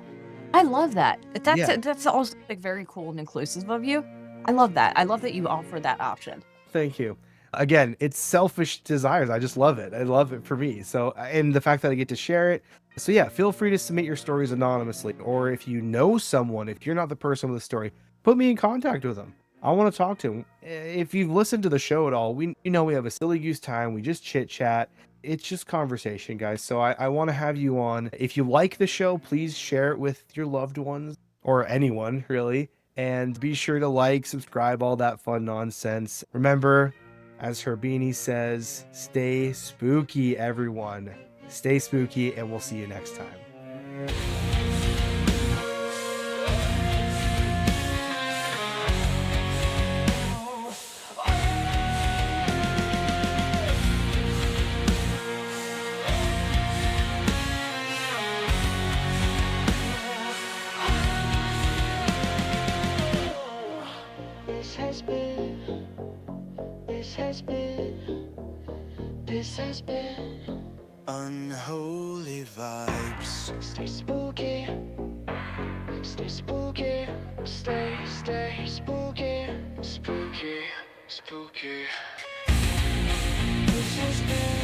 I love that. Yeah, That's also, like, very cool and inclusive of you. I love that. I love that you offer that option. thank you. Again, it's selfish desires. I just love it. I love it for me. So, and the fact that I get to share it. So, yeah, feel free to submit your stories anonymously. Or if you know someone, if you're not the person with the story, put me in contact with them. I want to talk to them. If you've listened to the show at all, we we have a silly goose time. We just chit chat. It's just conversation, guys. So I want to have you on. If you like the show, please share it with your loved ones or anyone, really. And be sure to like, subscribe, all that fun nonsense. Remember, as Herbini says, stay spooky, everyone. Stay spooky, and we'll see you next time. This has been Unholy Vibes. Stay spooky, stay spooky, stay spooky, spooky, spooky. This has been